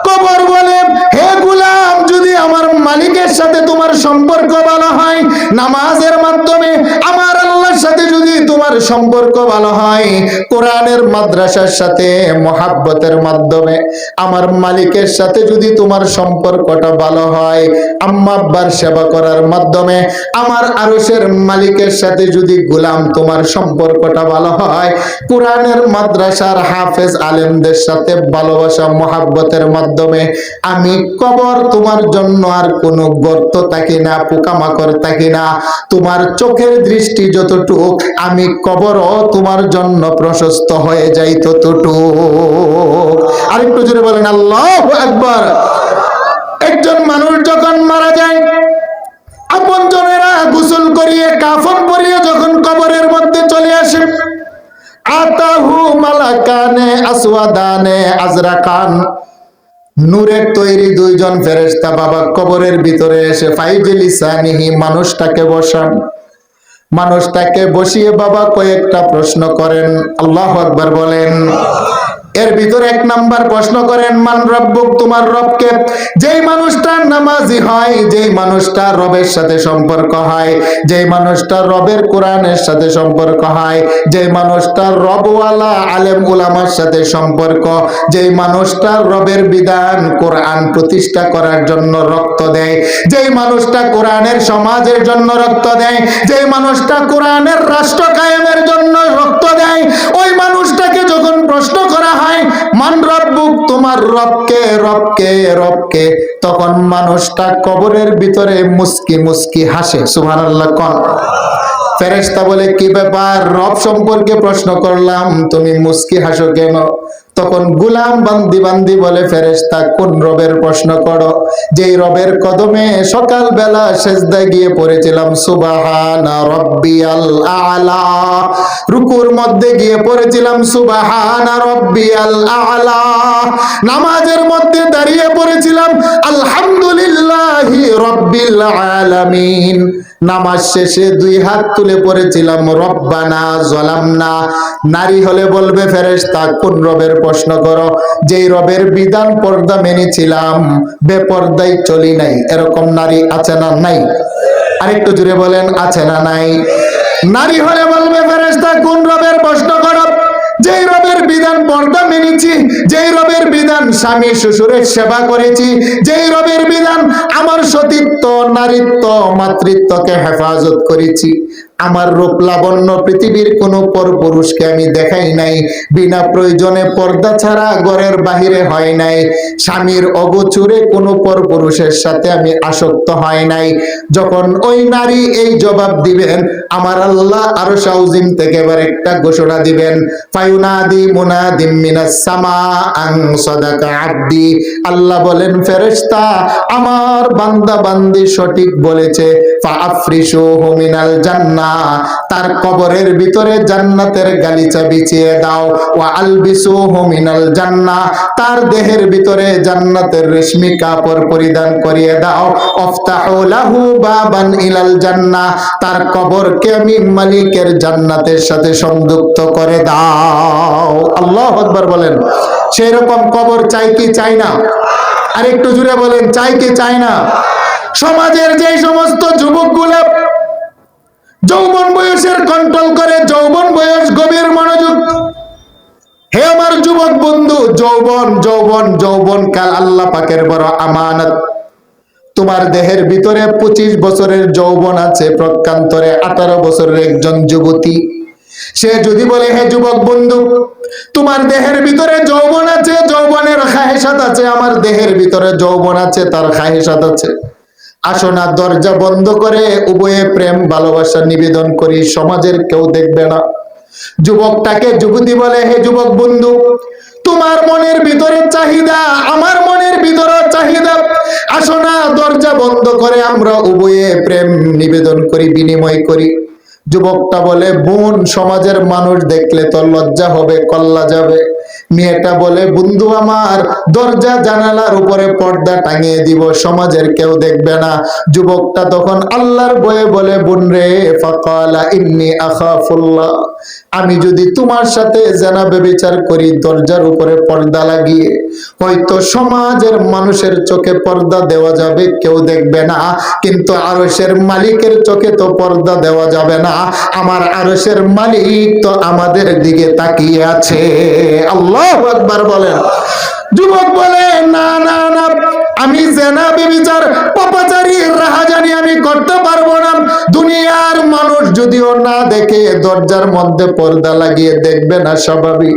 কবর বলে, হে গোলাম, যদি আমার মালিকের সাথে তোমার সম্পর্ক ভালো হয়, নামাজের মাধ্যমে আমার আল্লাহর সাথে যদি তোমার সম্পর্ক ভালো হয়, কোরআনের মাদ্রাসার সাথে মহাব্বতের মাধ্যমে আমার মালিকের সাথে যদি তোমার সম্পর্কটা ভালো হয়, আম্মা আব্বার সেবা করার মাধ্যমে আমার আরশের মালিকের সাথে যদি গোলাম তোমার সম্পর্কটা ভালো হয়, কোরআনের মাদ্রাসার হাফেজ আলেমদের সাথে ভালোবাসা মহাব্বতের মাধ্যমে আমি কবর তোমার জন্য আর কোনো গর্ত থাকি না, পোকামাকড় থাকি না। তোমার চোখের দৃষ্টি যতটুক, আমি কবরও তোমার জন্য প্রশস্ত হয়ে যাই ততটুক। আরেকটু জোরে বলেন আল্লাহু আকবার। একজন মানুষ যখন মারা যায়, আপনজনেরা গোসল করিয়ে কাফন পরিয়ে যখন কবরের মধ্যে চলে আসে, আতাহু মালাকানে আসওয়াদানে আজরাকান, নূরের তৈরি 2 জন ফেরেশতা বাবা কবরের ভিতরে এসে ফাইজিলিসানিহি, মানুষটাকে বসান। মানুষটাকে বসিয়ে বাবা কয়েকটা প্রশ্ন করেন। আল্লাহু আকবার বলেন। এর ভিতরে 1 নাম্বার প্রশ্ন করেন, মান রব্বুক, তোমার রবকে। যেই মানুষটা নামাজি হয়, যেই মানুষটা রবের সাথে সম্পর্ক হয়, যেই মানুষটা রবের কোরআনের সাথে সম্পর্ক হয়, যেই মানুষটা রবওয়ালা আলেম উলামার সাথে সম্পর্ক, যেই মানুষটা রবের বিধান কোরআন প্রতিষ্ঠা করার জন্য রক্ত দেয়, যেই মানুষটা কোরআনের সমাজের জন্য রক্ত দেয়, যেই মানুষটা কোরআনের রাষ্ট্র কায়েমের জন্য রক্ত দেয়, ওই মানুষটাকে যখন প্রশ্ন করা হয়, মান রব্বুক, তোমার রবকে, রবকে, রবকে, তখন মানুষটা কবরের ভিতরে মুস্কি মুস্কি হাসে। সুবহানাল্লাহ কোন। ফেরেশতা বলে, কি ব্যাপার, রব সম্পর্কে প্রশ্ন করলাম, তুমি মুস্কি হাসো কেন? তখন গোলাম বান্দি বান্দি বলে, ফেরেশতা কোন রবের প্রশ্ন করো? যেই রবের কদমে সকাল বেলা সেজদায় গিয়ে পড়েছিলাম সুবহানা রাব্বিয়াল আলা, রুকুর মধ্যে গিয়ে পড়েছিলাম সুবহানা রাব্বিয়াল আলা, নামাজের মধ্যে দাঁড়িয়ে পড়েছিলাম আলহামদুলিল্লাহি রাব্বিল আলামিন, নামাজ শেষে 2 হাত তুলে পড়েছিলাম রব্বানা যালামনা। নারী হলে বলবে, ফেরেশতা কোন রবের প্রশ্ন করো? যেই রবের বিধান পর্দা মেনেছিলাম, বেপর্দায় চলি নাই। এরকম নারী আছে না নাই? আরেকটু জুড়ে বলেন, আছে না নাই? নারী হলে বলবে, ফেরেশতা কোন রবের প্রশ্ন করো? যেই রবের বিধান পর্দা মেনেছি, যেই রবের বিধান স্বামী শ্বশুরের সেবা করেছি, যেই রবের বিধান আমার সতীত্ব, নারীত্ব, মাতৃত্বকে হেফাজত করেছি, আমার রূপ লাবণ্য পৃথিবীর কোনো পরপুরুষকে আমি দেখাই নাই, বিনা প্রয়োজনে পর্দা ছাড়া ঘরের বাহিরে হয় নাই, স্বামীর অগোচরে কোনো পরপুরুষের সাথে আমি আসক্ত হয় নাই। যখন ওই নারী এই জবাব দিবেন, আমার আল্লাহ আরশ আযীম থেকে এবার একটা ঘোষণা দিবেন, ফায়ুনাদি মুনাদিম মিনাস সামা আন সাদাকা আব্দি। আল্লাহ বলেন, ফেরেশতা আমার বান্দা বান্দি সঠিক বলেছে, ফাআফরিশুহু মিনাল জান্নাহ, তার কবরের ভিতরে জান্নাতের গালিচা বিছিয়ে দাও, ওয়া আলবিসুহু মিনাল জান্নাহ, তার দেহের ভিতরে জান্নাতের রেশমি কাপড় পরিধান করিয়ে দাও, আফতাহু লাহু বাবান ইলাল জান্নাহ, তার কবরকে আমি মালিকের জান্নাতের সাথে সংযুক্ত করে দাও। আল্লাহু আকবার বলেন। সেই রকম কবর চাই কি চাই না? আর একটু জুড়ে বলেন, চাই কি চাই না? সমাজের যে সমস্ত যুবকগুলো যৌবন বয়সের কন্ট্রোল করে, যৌবন বয়স গভীর মনোযোগ। হে আমার যুবক বন্ধু, যৌবন যৌবন যৌবন কাল আল্লাহ পাকের বড় আমানত। তোমার দেহের ভিতরে 25 বছরের যৌবন আছে, প্রকান্তরে 18 বছরের একজন যুবতী। সে যদি বলে, হে যুবক বন্ধু, তোমার দেহের ভিতরে যৌবন আছে, যৌবনের খাহেসাত আছে, আমার দেহের ভিতরে যৌবন আছে, তার খাহেসাত আছে, আসো না দরজা বন্ধ করে উভয়ে প্রেম ভালোবাসা নিবেদন করি, সমাজের কেউ দেখবে না। যুবকটাকে যুবতী বলে, হে যুবক বন্ধু, তোমার মনের ভিতরে চাহিদা আমার মনের ভিতরে চাহিদা, আসো না দরজা বন্ধ করে আমরা উভয়ে প্রেম নিবেদন করি, বিনিময় করি। যুবকটা বলে, বোন, সমাজের মানুষ দেখলে তো লজ্জা হবে, কল্লা যাবে। মেয়েটা বলে, বন্ধু আমার, দরজা জানালার উপরে পর্দা টাঙিয়ে দিব, সমাজের কেউ দেখবে না। যুবকটা তখন আল্লাহর ভয়ে বলে, বোন রে, ফাকালা ইন্নী আখাফুল্লাহ, আমি যদি তোমার সাথে জেনা ব্যভিচার করি দরজার উপরে পর্দা লাগিয়ে, হয়তো সমাজের মানুষের চোখে পর্দা দেওয়া যাবে, কেউ দেখবে না, কিন্তু আরশের মালিকের চোখে তো পর্দা দেওয়া যাবে না। আমার আরশের মালিক তো আমাদের দিকে তাকিয়ে আছে। আল্লাহু আকবার বলেন। যুবক বলে, না না না, আমি জেনা ব্যভিচার পাপাচারী রাহাজানি আমি করতে পারবো না। দুনিয়ার মানুষ যদিও না দেখে, দরজার মধ্যে পর্দা লাগিয়ে দেখবে না, স্বাভাবিক,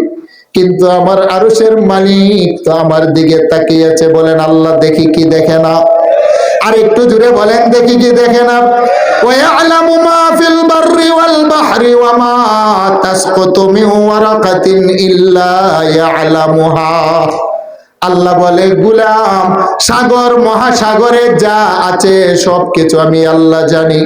কিন্তু আমার আরশের মালিক তো আমার দিকে তাকিয়ে আছে। বলেন, আল্লাহ দেখি কি দেখে না? আর একটু জুড়ে বলেন, দেখি কি দেখে না? ওয়ায়ালামু মা ফিল বাররি ওয়াল বাহরি ওয়া মা তাসকুতু মিন ওয়ারাকাতিন ইল্লা ইয়ালামুহা। আল্লাহ বলে, গুলাম, সাগর মহাসাগরে যা আছে সবকিছু আমি আল্লাহ জানি।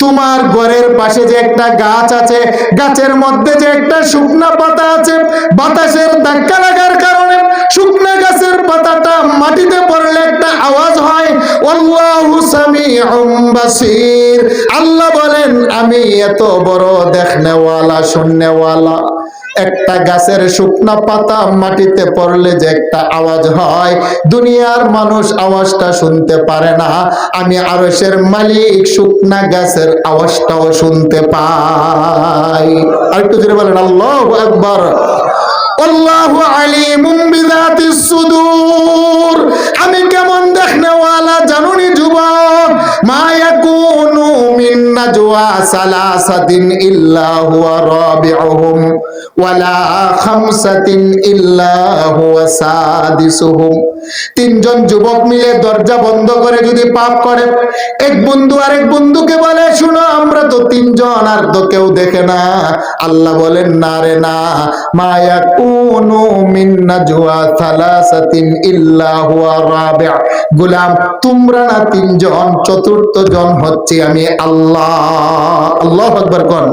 তোমার ঘরের পাশে যে একটা গাছ আছে, গাছের মধ্যে যে একটা শুকনা পাতা আছে, বাতাসের ধাক্কা লাগার কারণে শুকনা গাছের পাতাটা মাটিতে পড়লে একটা আওয়াজ হয়। আল্লাহু সামিউম বাসীর। আল্লাহ বলেন, আমি এত বড় দেখনেওয়ালা, শুননেওয়ালা। একটা গাছের শুকনা পাতা মাটিতে পড়লে যে একটা আওয়াজ হয়, দুনিয়ার মানুষ আওয়াজটা শুনতে পারে না, আমি আরশের মালিক শুকনা গাছের আওয়াজটাও শুনতে পাই। আর একটু জোরে বলেন, আল্লাহু আকবার। আল্লাহু আলিমুম বিযাতিস সুদূর। আমি কেমন দেখনেওয়ালা জানুনি যুবক? মা ইয়াকুনু মিন নাজওয়া সালাসাতিন ইল্লা হুয়া রাবিউহুম ওয়ালা খামসাতিন ইল্লা হুয়া সাদিসুহুম। তিনজন যুবক মিলে দরজা বন্ধ করে যদি পাপ করে, এক বন্ধু আরেক বন্ধুকে বলে, শুনো, আমরা তো তিনজন, আর তো কেউ দেখে না। আল্লাহ বলেন, না রে না, মা ইয়াকুনু মিন নাজওয়া সালাসাতিন ইল্লা হুয়া রাবিউ। গোলাম, তোমরা না তিনজন, চতুর্থ জন হচ্ছে আমি আল্লাহ। আল্লাহু আকবার কোন।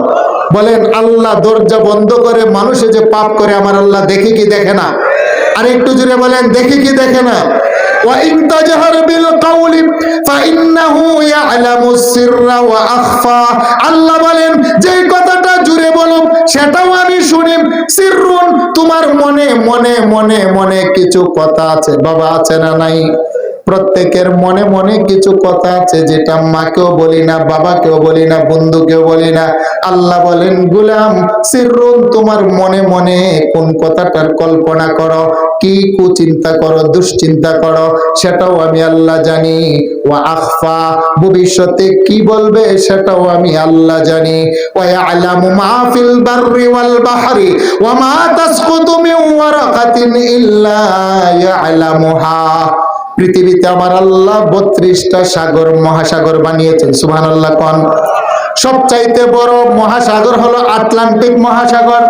বলেন, আল্লাহ দরজা বন্ধ করে মানুষে যে পাপ করে, আমার আল্লাহ দেখে কি দেখে না? আর একটু জোরে বলেন, দেখে কি দেখে না? ওয়া ইন তাজহার বিল কাউলি ফাইন্নাহু ইয়ালামুস সিররা ওয়া আখফা। আল্লাহ বলেন, যে কথাটা জুড়ে বলো সেটাও আমি শুনি। সিররুন, তোমার মনে মনে মনে মনে কিছু কথা আছে, বাবা, আছে না নাই? প্রত্যেকের মনে মনে কিছু কথা আছে, যেটা মাকেও বলি না, বাবাকেও বলি না, বন্ধুকেও বলি না। আল্লাহ বলেন, গুলাম, সিররুন, তোমার মনে মনে কোন কথাটার কল্পনা করো, কি কুচিন্তা করো, দুশ্চিন্তা করো, সেটাও আমি আল্লাহ জানি। ওয়া আখফা, ভবিষ্যতে কি বলবে সেটাও আমি আল্লাহ জানি। ওয়া ইয়ালামু মা ফিল বাররি ওয়াল বাহরি ওয়া মা তাসকুতু মিন ওয়ারাকাতিন ইল্লা ইয়ালামুহা। পৃথিবীতে আমার আল্লাহ 32টা সাগর মহাসাগর বানিয়েছেন। সুবহানাল্লাহ কোন। সবচাইতে বড় মহাসাগর হলো আটলান্টিক মহাসাগর।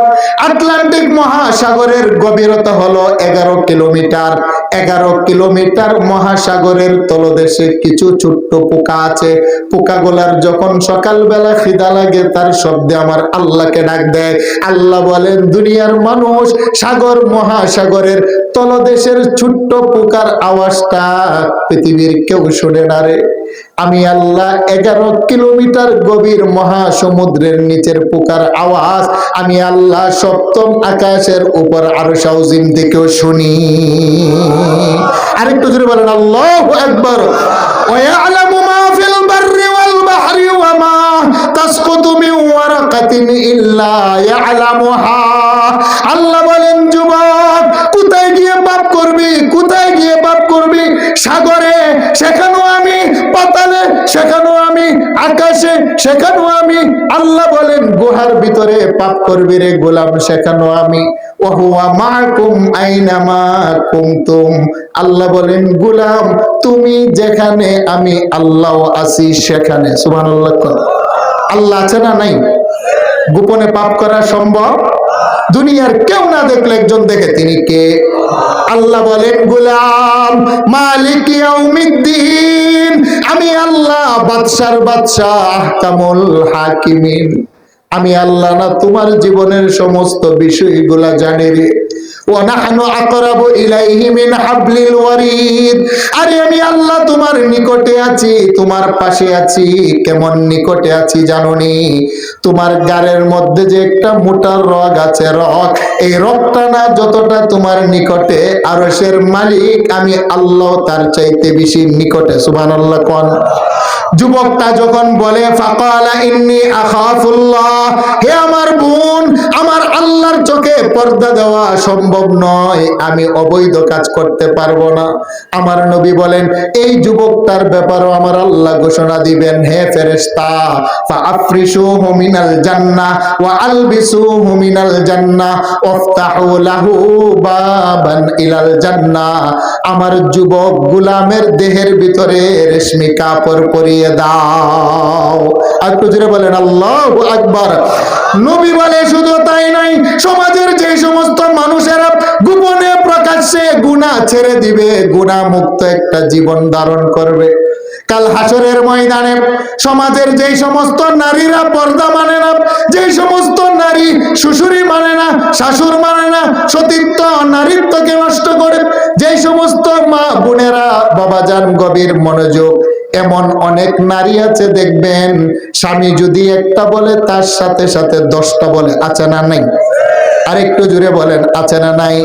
আটলান্টিক মহাসাগরের গভীরতা হলো 11 কিলোমিটার। 11 কিলোমিটার মহাসাগরের তলদেশে কিছু ছোট্ট পোকা আছে। পোকাগুলার যখন সকালবেলা খিদা লাগে, তার শব্দে আমার আল্লাহকে ডাক দেয়। আল্লাহ বলেন, দুনিয়ার মানুষ সাগর মহাসাগরের তলদেশের ছোট্ট পোকার আওয়াজটা পৃথিবীর কেউ শুনে না রে। আমি আল্লাহ 11 কিলোমিটার গভীর মহাসমুদ্রের নিচের পোকার আওয়াজ আমি আল্লাহ সপ্তম আকাশের উপর আরশ আযীম থেকেও শুনি। আরেকটু জোরে বলেন, আল্লাহু আকবার। ওয়া ইয়ালামু মা ফিল বাররি ওয়াল বাহরি ওয়া মা তাসকুতু মিন ওয়ারাকাতিন ইল্লা ইয়ালামুহা। আল্লাহ বলেন, যুবক, কোথায় গিয়ে পাপ করবি, কোথায় গিয়ে পাপ করবি? সাগরে, সেখানেও আমি পাতালে সেখানেও আমি, আকাশে সেখানেও আমি। আল্লাহ বলেন গুহার ভিতরে পাপ করবি রে গোলাম, সেখানেও আমি। ওহুয়া মাকুম আইনামা কুনতুম, আল্লাহ বলেন গোলাম তুমি যেখানে আমি আল্লাহ আছি সেখানে। সুবহানাল্লাহ। আল্লাহ আছে না নাই? গোপনে পাপ করা সম্ভব? দুনিয়ার কেউ না দেখলে একজন দেখে, তিনি কে? আল্লাহ বলেন গোলাম মালিক ইয়াউমিদ্দিন, আমি আল্লাহ বাদশার বাদশাহ, আহকামুল হাকিমিন। আমি আল্লাহ না তোমার জীবনের সমস্ত বিষয়গুলা জানি রে। ওয়া নাহনু আকরাবু ইলাইহি মিন হাবলিল ওয়ারিদ, আরে আমি আল্লাহ তোমার নিকটে আছি, তোমার পাশে আছি। কেমন নিকটে আছি জানোনি? তোমার গাড়ের মধ্যে যে একটা মোটা রগ আছে, রগ, এই রগটা না যতটা তোমার নিকটে, আরশের মালিক আমি আল্লাহ তার চাইতে বেশি নিকটে। সুবহানাল্লাহ কোন। যুবকটা যখন বলে ফাকালা ইন্নী আখাফুল্লাহ, হে আমার বোন, আমার আল্লাহর চোখে পর্দা দেওয়া সম্ভব নয়, আমি অবৈধ কাজ করতে পারবো না। আমার নবী বলেন এই যুবকটার ব্যাপারেও আমার আল্লাহ ঘোষণা দিবেন, হে ফেরেশতা ফাআফরিশুহু মিনাল জান্নাহ ওয়া আলবিসুহু মিনাল জান্নাহ ওয়াফতাহু লাহু বাবান ইলাল জান্নাহ, আমার যুবক গোলামের দেহের ভিতরে রেশমি কাপড় পরিয়ে দাও। আর একটু জোরে বলেন আল্লাহু আকবার। নবী বলে শুধু তাই নাই, সমাজের যে সমস্ত মানুষেরা গোপনে প্রকাশ্যে গুনাহ ছেড়ে দিবে, গুনাহ মুক্ত একটা জীবন ধারণ করবে, কাল হাসরের ময়দানে সমাজের যে সমস্ত নারীরা পর্দা মানে না, যে সমস্ত নারী শ্বশুরি মানে না, শাশুর মানে না, সতীত্ব নারীত্বকে নষ্ট করে, যে সমস্ত মা বোনেরা বাবাজান গভীর মনোযোগ, এমন অনেক নারী আছে দেখবেন স্বামী যদি একটা বলে তার সাথে সাথে 10টা বলে, আছে না নাই? আরেকটু জুড়ে বলেন আছে না নাই?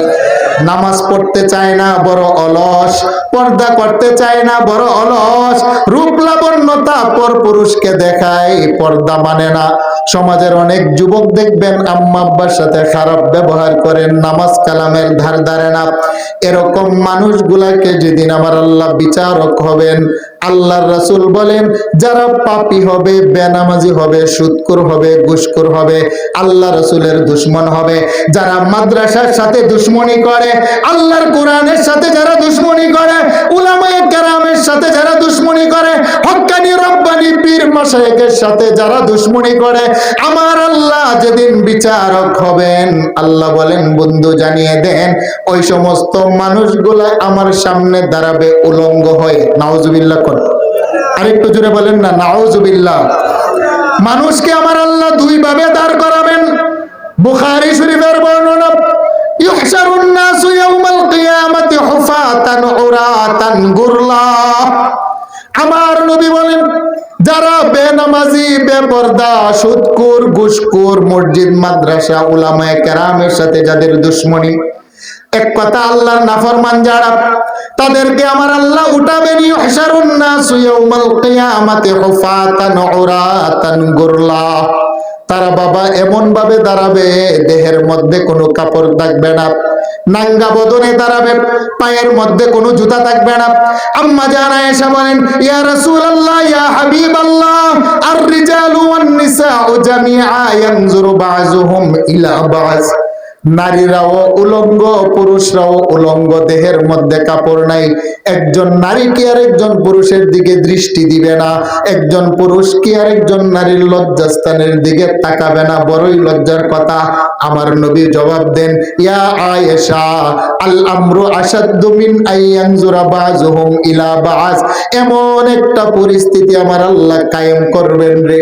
নামাজ পড়তে চায় না, বড় অলস। পর্দা করতে চায় না, বড় অলস। রূপ লাবণ্যতা পর পুরুষকে দেখায়, পর্দা মানে না। সমাজের অনেক যুবক দেখবেন আম্মা আব্বার সাথে খারাপ ব্যবহার করেন, নামাজ কালামের ধার ধারে না। এরকম মানুষগুলাকে যেদিন আমার আল্লাহ বিচারক হবেন, আল্লাহর রাসূল বলেন যারা পাপী হবে, বেনামাজি হবে, সুদখোর হবে, ঘুষখোর হবে, আল্লাহ রাসূলের দুশমন হবে, যারা মাদ্রাসার সাথে দুশমনি করে, আল্লাহর কোরআনের সাথে যারা দুশমনি করে, উলামায়ে কেরামের সাথে যারা দুশমনি করে, হক্কানি রব্বানি পীর মাশায়েখের সাথে যারা দুশমনি করে, আমার আল্লাহ যেদিন বিচারক হবেন, আল্লাহ বলেন বন্ধু জানিয়ে দেন ওই সমস্ত মানুষগুলা আমার সামনে দাঁড়াবে উলঙ্গ হয়ে। নাউজুবিল্লাহ। আরেকটু জোরে বলেন না নাউজুবিল্লাহ। মানুষকে আমার আল্লাহ দুই ভাবে দাঁড় করাবেন। বুখারী শরীফের বর্ণনা, ইউহশারুন নাসু ইয়াউমাল কিয়ামাতি হুফাতান উরাতান গুরলা। আমার নবী বলেন যারা বেনামাজি, বেপরদা, সুদখোর, ঘুষখোর, মসজিদ মাদ্রাসা উলামায়ে কেরামের সাথে যাদের দুশমনি, এক কথা আল্লাহর নাফরমান যারা, তাদেরকে আমার আল্লাহ উঠাবেন। ইউহশারুন নাসু ইয়াউমাল কিয়ামাতি হুফাতান উরাতান গুরলা। তারা বাবা এমন ভাবে দাঁড়াবে দেহের মধ্যে কোনো কাপড় থাকবে না, নাঙ্গা বদনে দাঁড়াবে, পায়ের মধ্যে কোনো জুতা থাকবে না। আম্মা জান আয়েশা বলেন ইয়া রাসূলুল্লাহ ইয়া হাবিবাল্লাহ আর রিজালু ওয়ান নিসাউ জামিআ ইয়ানজুরু বাযুহুম ইলা বায। নারীরাও উলঙ্গ, পুরুষরাও উলঙ্গ, দেহের মধ্যে কাপড় নাই। একজন নারী কি আর একজন পুরুষের দিকে দৃষ্টি দিবে না, একজন পুরুষ কি আর একজন নারীর লজ্জাস্থানের দিকে তাকাবে না, বড়ই লজ্জার কথা। আমার নবী জবাব দেন ইয়া আয়েশা আল আমরু আশাদ্দু মিন আইয়ানজুরা বাযুহুম ইলা বায। এমন একটা পরিস্থিতি আমার আল্লাহ কায়েম করবেন রে,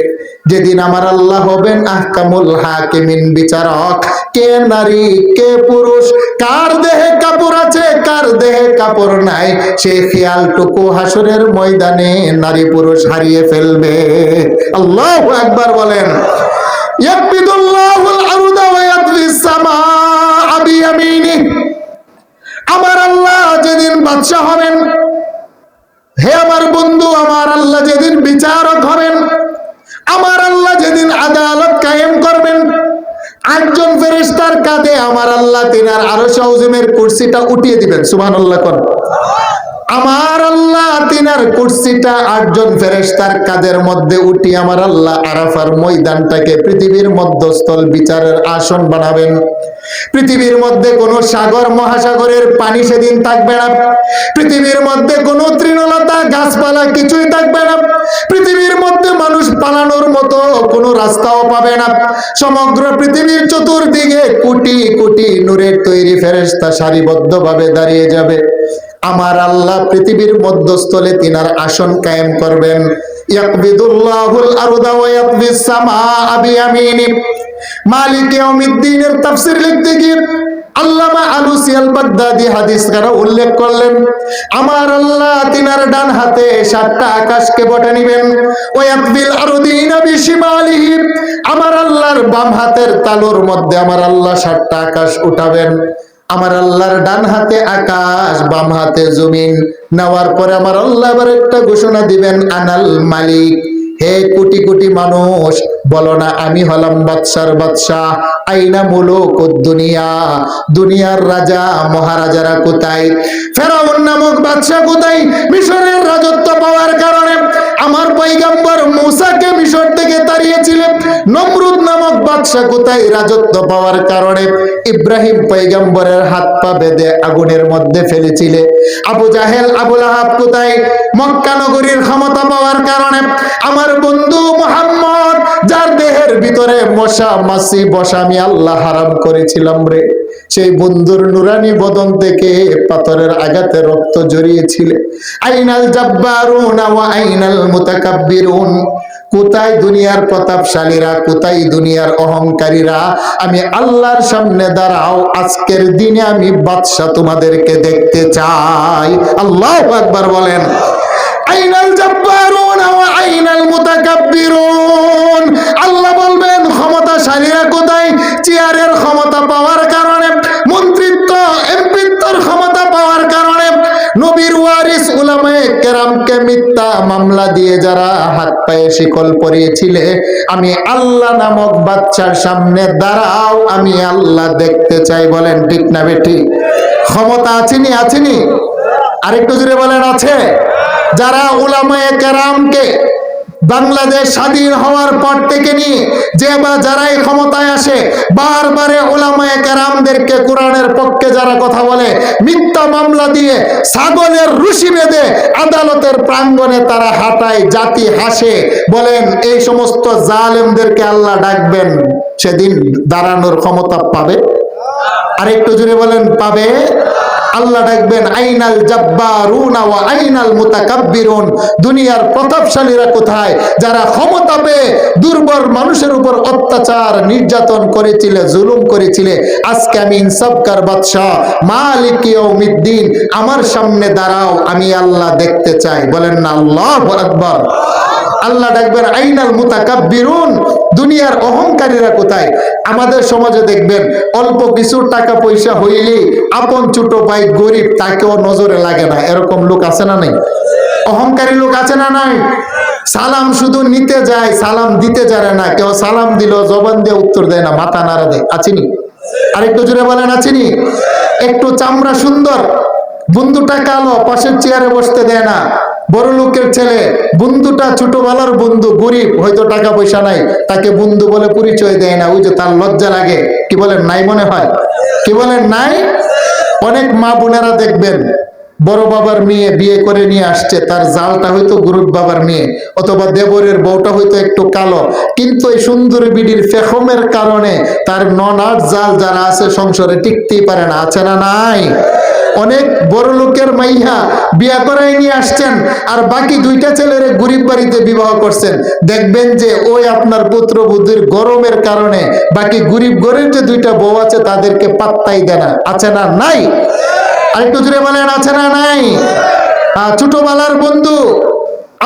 যেদিন আমার আল্লাহ হবেন আহকামুল হাকিমিন, বিচারক। কে নারী কে পুরুষ, কার দেহে কাপড় আছে কার দেহে কাপড় নাই, সেই খেয়ালটুকু হাসরের ময়দানে নারী পুরুষ হারিয়ে ফেলবে। আল্লাহু আকবার বলেন। ইয়াকবিদুল্লাহুল আরদা ওয়া ইয়াতফিস সামাআ বিয়ামিনি। আমার আল্লাহ যেদিন বাদশা হবেন, হে আমার বন্ধু, আমার আল্লাহ যেদিন বিচারক হবেন, আমার আল্লাহ যেদিন আদালত কায়েম করবেন, 8 জন ফেরেশতার কাঁধে আমার আল্লাহ তিনার আরশ আযিমের কুরসিটা উঠিয়ে দিবেন। সুবহানাল্লাহ কোন। আমার আল্লাহ তিনার কুরসিটা 8 জন ফেরেশতার কাঁধের মধ্যে উঠি আমার আল্লাহ আরাফার ময়দানটাকে পৃথিবীর মধ্যস্থল বিচারের আসন বানাবেন। পৃথিবীর মধ্যে কোনো সাগর মহাসাগরের পানি সেদিন থাকবে না। পৃথিবীর মধ্যে কোনো তৃণলতা গাছপালা কিছুই থাকবে না। পৃথিবীর মধ্যে মানুষ পালানোর মতো কোনো রাস্তাও পাবে না। সমগ্র পৃথিবীর চতুর্দিকে কোটি কোটি নূরের তৈরি ফেরেশতা সারিবদ্ধভাবে দাঁড়িয়ে যাবে। আমার আল্লাহ পৃথিবীর মধ্যস্থলে তিনার আসন কায়েম করবেন। ইয়াকবিদুল্লাহুল আরদা ওয়া ইয়াকবিস সামাআ বিয়ামিনি। মালিক ইয়াউমিদ্দিনের তাফসীর লিখতে গিয়ে আল্লামা আলুসি আল বাগদাদি হাদিস কারা উল্লেখ করলেন, আমার আল্লাহ তিনার ডান হাতে 7টা আকাশকে বটে নিবেন। ওয়া ইয়াকবিল আরদিনা বিশিমালিহি, আমার আল্লাহর বাম হাতের তালুর মধ্যে আমার আল্লাহ 7টা আকাশ উঠাবেন। আমার আল্লাহর ডান হাতে আকাশ, বাম হাতে জমিন নেওয়ার পরে আমার আল্লাহ আবার একটা ঘোষণা দিবেন, আনাল মালিক। হে কোটি কোটি মানুষ, বলো না আমি হলাম বাদশার বাদশাহ। আইনা মুলুকুদ দুনিয়া, দুনিয়ার রাজা মহারাজারা কোথায়? ফেরাউন নামক বাদশা কোথায়? মিশরের রাজত্ব পাওয়ার কারণে আমার পয়গম্বর মূসাকে মিশর থেকে তাড়িয়েছিলেন। নমরুদ নামক বাদশা কোথায়? রাজত্ব পাওয়ার কারণে ইব্রাহিম পয়গম্বরের হাত পা বেঁধে আগুনের মধ্যে ফেলেছিলে। আবু জাহেল আবু লাহাব কোথায়? মক্কা নগরীর ক্ষমতা পাওয়ার কারণে আমার বন্ধু মুহাম্মদ, যার দেহের ভিতরে মশা মাছি বসা আমি আল্লাহ হারাম করেছিলাম রে, সেই বন্ধুর নুরানি বদন থেকে পাথরের আঘাতে রক্ত জড়িয়েছিল। আইনাল জাব্বারুন ওয়া আইনাল মুতাকাব্বিরুন, কোথায় দুনিয়ার প্রতাপশালীরা, কোথায় দুনিয়ার অহংকারীরা? আমি আল্লাহর সামনে দাঁড়াও, আজকের দিনে আমি বাদশা তোমাদেরকে দেখতে চাই। আল্লাহু আকবার বলেন। আইনাল জাব্বারুন ওয়া আইনাল মুতাকাব্বিরুন, আল্লাহ বলবেন ক্ষমতাশালীরা কোথায়? চেয়ারের ক্ষমতা পাওয়ার কারণে, মন্ত্রিত্ব এমপিত্বর ক্ষমতা পাওয়ার কারণে নবীর ওয়ারিস উলামায়ে কেরামকে মিথ্যা মামলা দিয়ে যারা হাত পায়ে শিকল পরিয়েছিলে, আমি আল্লাহ নামক বাদশার সামনে দাঁড়াও, আমি আল্লাহ দেখতে চাই। বলেন ঠিক না বেঠিক? ক্ষমতা আছেনি? আছেনি? আরেকটু জোরে বলেন আছে? যারা উলামায়ে কেরামকে বাংলাদেশ স্বাধীন হওয়ার পর থেকে নিয়ে যে বা যারাই ক্ষমতায় আসে, বারবারে উলামায়ে কেরামদেরকে কোরআনের পক্ষে যারা কথা বলে, মিথ্যা মামলা দিয়ে ছাগলের রশি বেঁধে আদালতের প্রাঙ্গণে তারা হাঁটায়, জাতি হাসে। বলেন এই সমস্ত জালেমদেরকে আল্লাহ ডাকবেন, সেদিন দাঁড়ানোর ক্ষমতা পাবে? আরেকটু জোরে বলেন পাবে? আল্লাহ ডাকবেন, আইনাল জাব্বারুন ওয়া আইনাল মুতাকাব্বিরুন, দুনিয়ার প্রতাপশালীরা কোথায়? যারা ক্ষমতা পেয়ে দুর্বল মানুষের উপর অত্যাচার নির্যাতন করেছিলে, জুলুম করেছিলে, আজকে আমি ইনসাফকার বাদশা মালিক ইয়াউমিদ্দিন, আমার সামনে দাঁড়াও, আমি আল্লাহ দেখতে চাই। বলেন না আল্লাহু আকবার। আল্লাহ ডাকবেন, আইনাল মুতাকাব্বিরুন, দুনিয়ার অহংকারীরা কোথায়? আমাদের সমাজে দেখবেন অল্প কিছু টাকা পয়সা হইলে আপন ছোট ভাই গরিব তাকেও নজরে লাগে না, এরকম লোক আছে না নাই? অহংকারী লোক আছে না নাই? সালাম শুধু নিতে যায়, সালাম দিতে জানে না। কেউ সালাম দিল জবান দিয়ে উত্তর দেয় না, মাথা নাড়া দেয়। আছেনি? আরেকটু জোরে বলেন আছেনি? একটু চামড়া সুন্দর, বন্ধুটা কালো, পাশের চেয়ারে বসতে দেয় না। বড় লোকের ছেলে, বন্ধুটা ছোটবেলার বন্ধু, গরিব, হয়তো টাকা পয়সা নাই, তাকে বন্ধু বলে পরিচয় দেয় না। ওই যে তার লজ্জা লাগে। কি বলেন নাই? মনে হয় কি বলেন নাই? অনেক মা বোনেরা দেখবেন বড় বাবার মেয়ে বিয়ে করে নিয়ে আসছে, তার জালটা হয়তো গরিব বাবার মেয়ে, অথবা দেবরের বউটা হয়তো একটু কালো, কিন্তু এই সুন্দর বিডির ফেখমের কারণে তার ননার জাল যারা আছে সংসারে টিকতেই পারে না। আছে না নাই? অনেক বড় লোকের মাইয়া বিয়া করাই নিয়ে আসছেন, আর বাকি দুইটা ছেলের গরিব বাড়িতে বিবাহ করছেন। দেখবেন যে ওই আপনার পুত্রবধূর গরমের কারণে বাকি গরিব ঘরের যে দুইটা বউ আছে তাদেরকে পাত্তাই দেয় না। আছে না নাই? আরেকটু জুড়ে বলেন আছে না নাই? ছোটবেলার বন্ধু,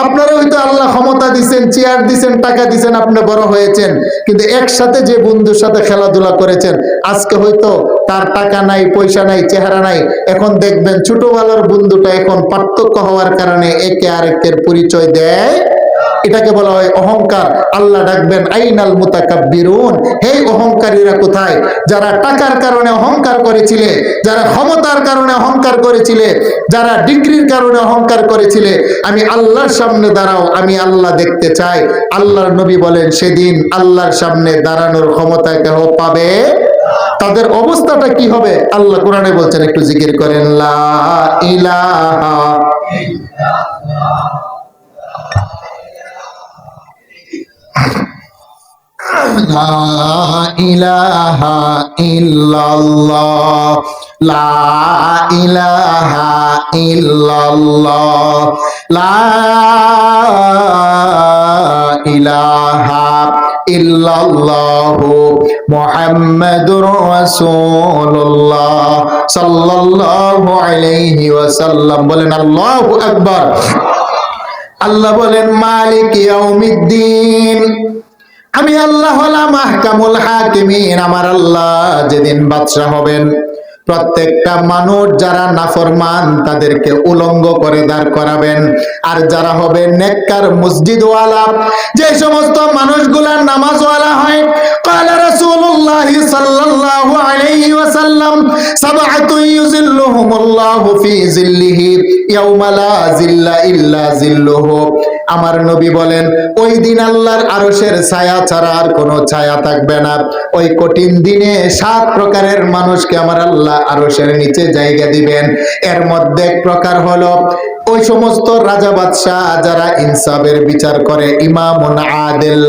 আপনারা হয়তো আল্লাহ ক্ষমতা দিচ্ছেন, চেয়ার দিচ্ছেন, টাকা দিচ্ছেন, আপনি বড় হয়েছেন, কিন্তু একসাথে যে বন্ধুর সাথে খেলাধুলা করেছেন, আজকে হয়তো তার টাকা নাই, পয়সা নাই, চেহারা নাই। এখন দেখবেন ছোটবেলার বন্ধুটা এখন পার্থক্য হওয়ার কারণে একে আরেকের পরিচয় দেয় এটাকে বলা হয় অহংকার। আল্লাহ ডাকবেন আইনাল মুতাকাব্বিরুন, হে অহংকারীরা কোথায়? যারা টাকার কারণে অহংকার করেছিলে, যারা ক্ষমতার কারণে অহংকার করেছিলে, যারা ডিগ্রির কারণে অহংকার করেছিলে, আমি আল্লাহর সামনে দাঁড়াও, আমি আল্লাহ দেখতে চাই। আল্লাহর নবী বলেন সেদিন আল্লাহর সামনে দাঁড়ানোর ক্ষমতা কেহ পাবে? তাদের অবস্থাটা কি হবে? আল্লাহ কোরআনে বলছেন, একটু জিকির করেন, লা ইলাহা লা ইলাহা ইল্লাল্লাহ, লা ইলাহা ইল্লাল্লাহ, লা ইলাহা ইল্লাল্লাহু মুহাম্মাদুর রাসূলুল্লাহ সাল্লাল্লাহু আলাইহি ওয়াসাল্লাম। বলেন আল্লাহু আকবার। আল্লাহ বলেন মালিক ইয়াউমিদ্দিন, আমি আল্লাহ হলাম আহকামুল হাকিমিন। আমার আল্লাহ যেদিন বাদশা হবেন, প্রত্যেকটা মানুষ যারা নাফরমান তাদেরকে উলঙ্গ করে দাঁড় করাবেন, আর যারা হবে নেককার মসজিদওয়ালা, যে সমস্ত মানুষগুলা নামাজওয়ালা হয়, قال رسول الله صلى الله عليه وسلم سبعة يظلهم الله في ظله يوم لا ظل إلا ظله। আমার নবী বলেন ওই দিন আল্লাহর আরশের ছায়া ছাড়া আর কোনো ছায়া থাকবে না। ওই কঠিন দিনে 7 প্রকারের মানুষকে আমার আল্লাহ আরশের নিচে জায়গা দিবেন। এর মধ্যে এক প্রকার হলো ওই সমস্ত রাজা বাদশাহ যারা ইনসাফের বিচার করে, ইমামুন আদিল।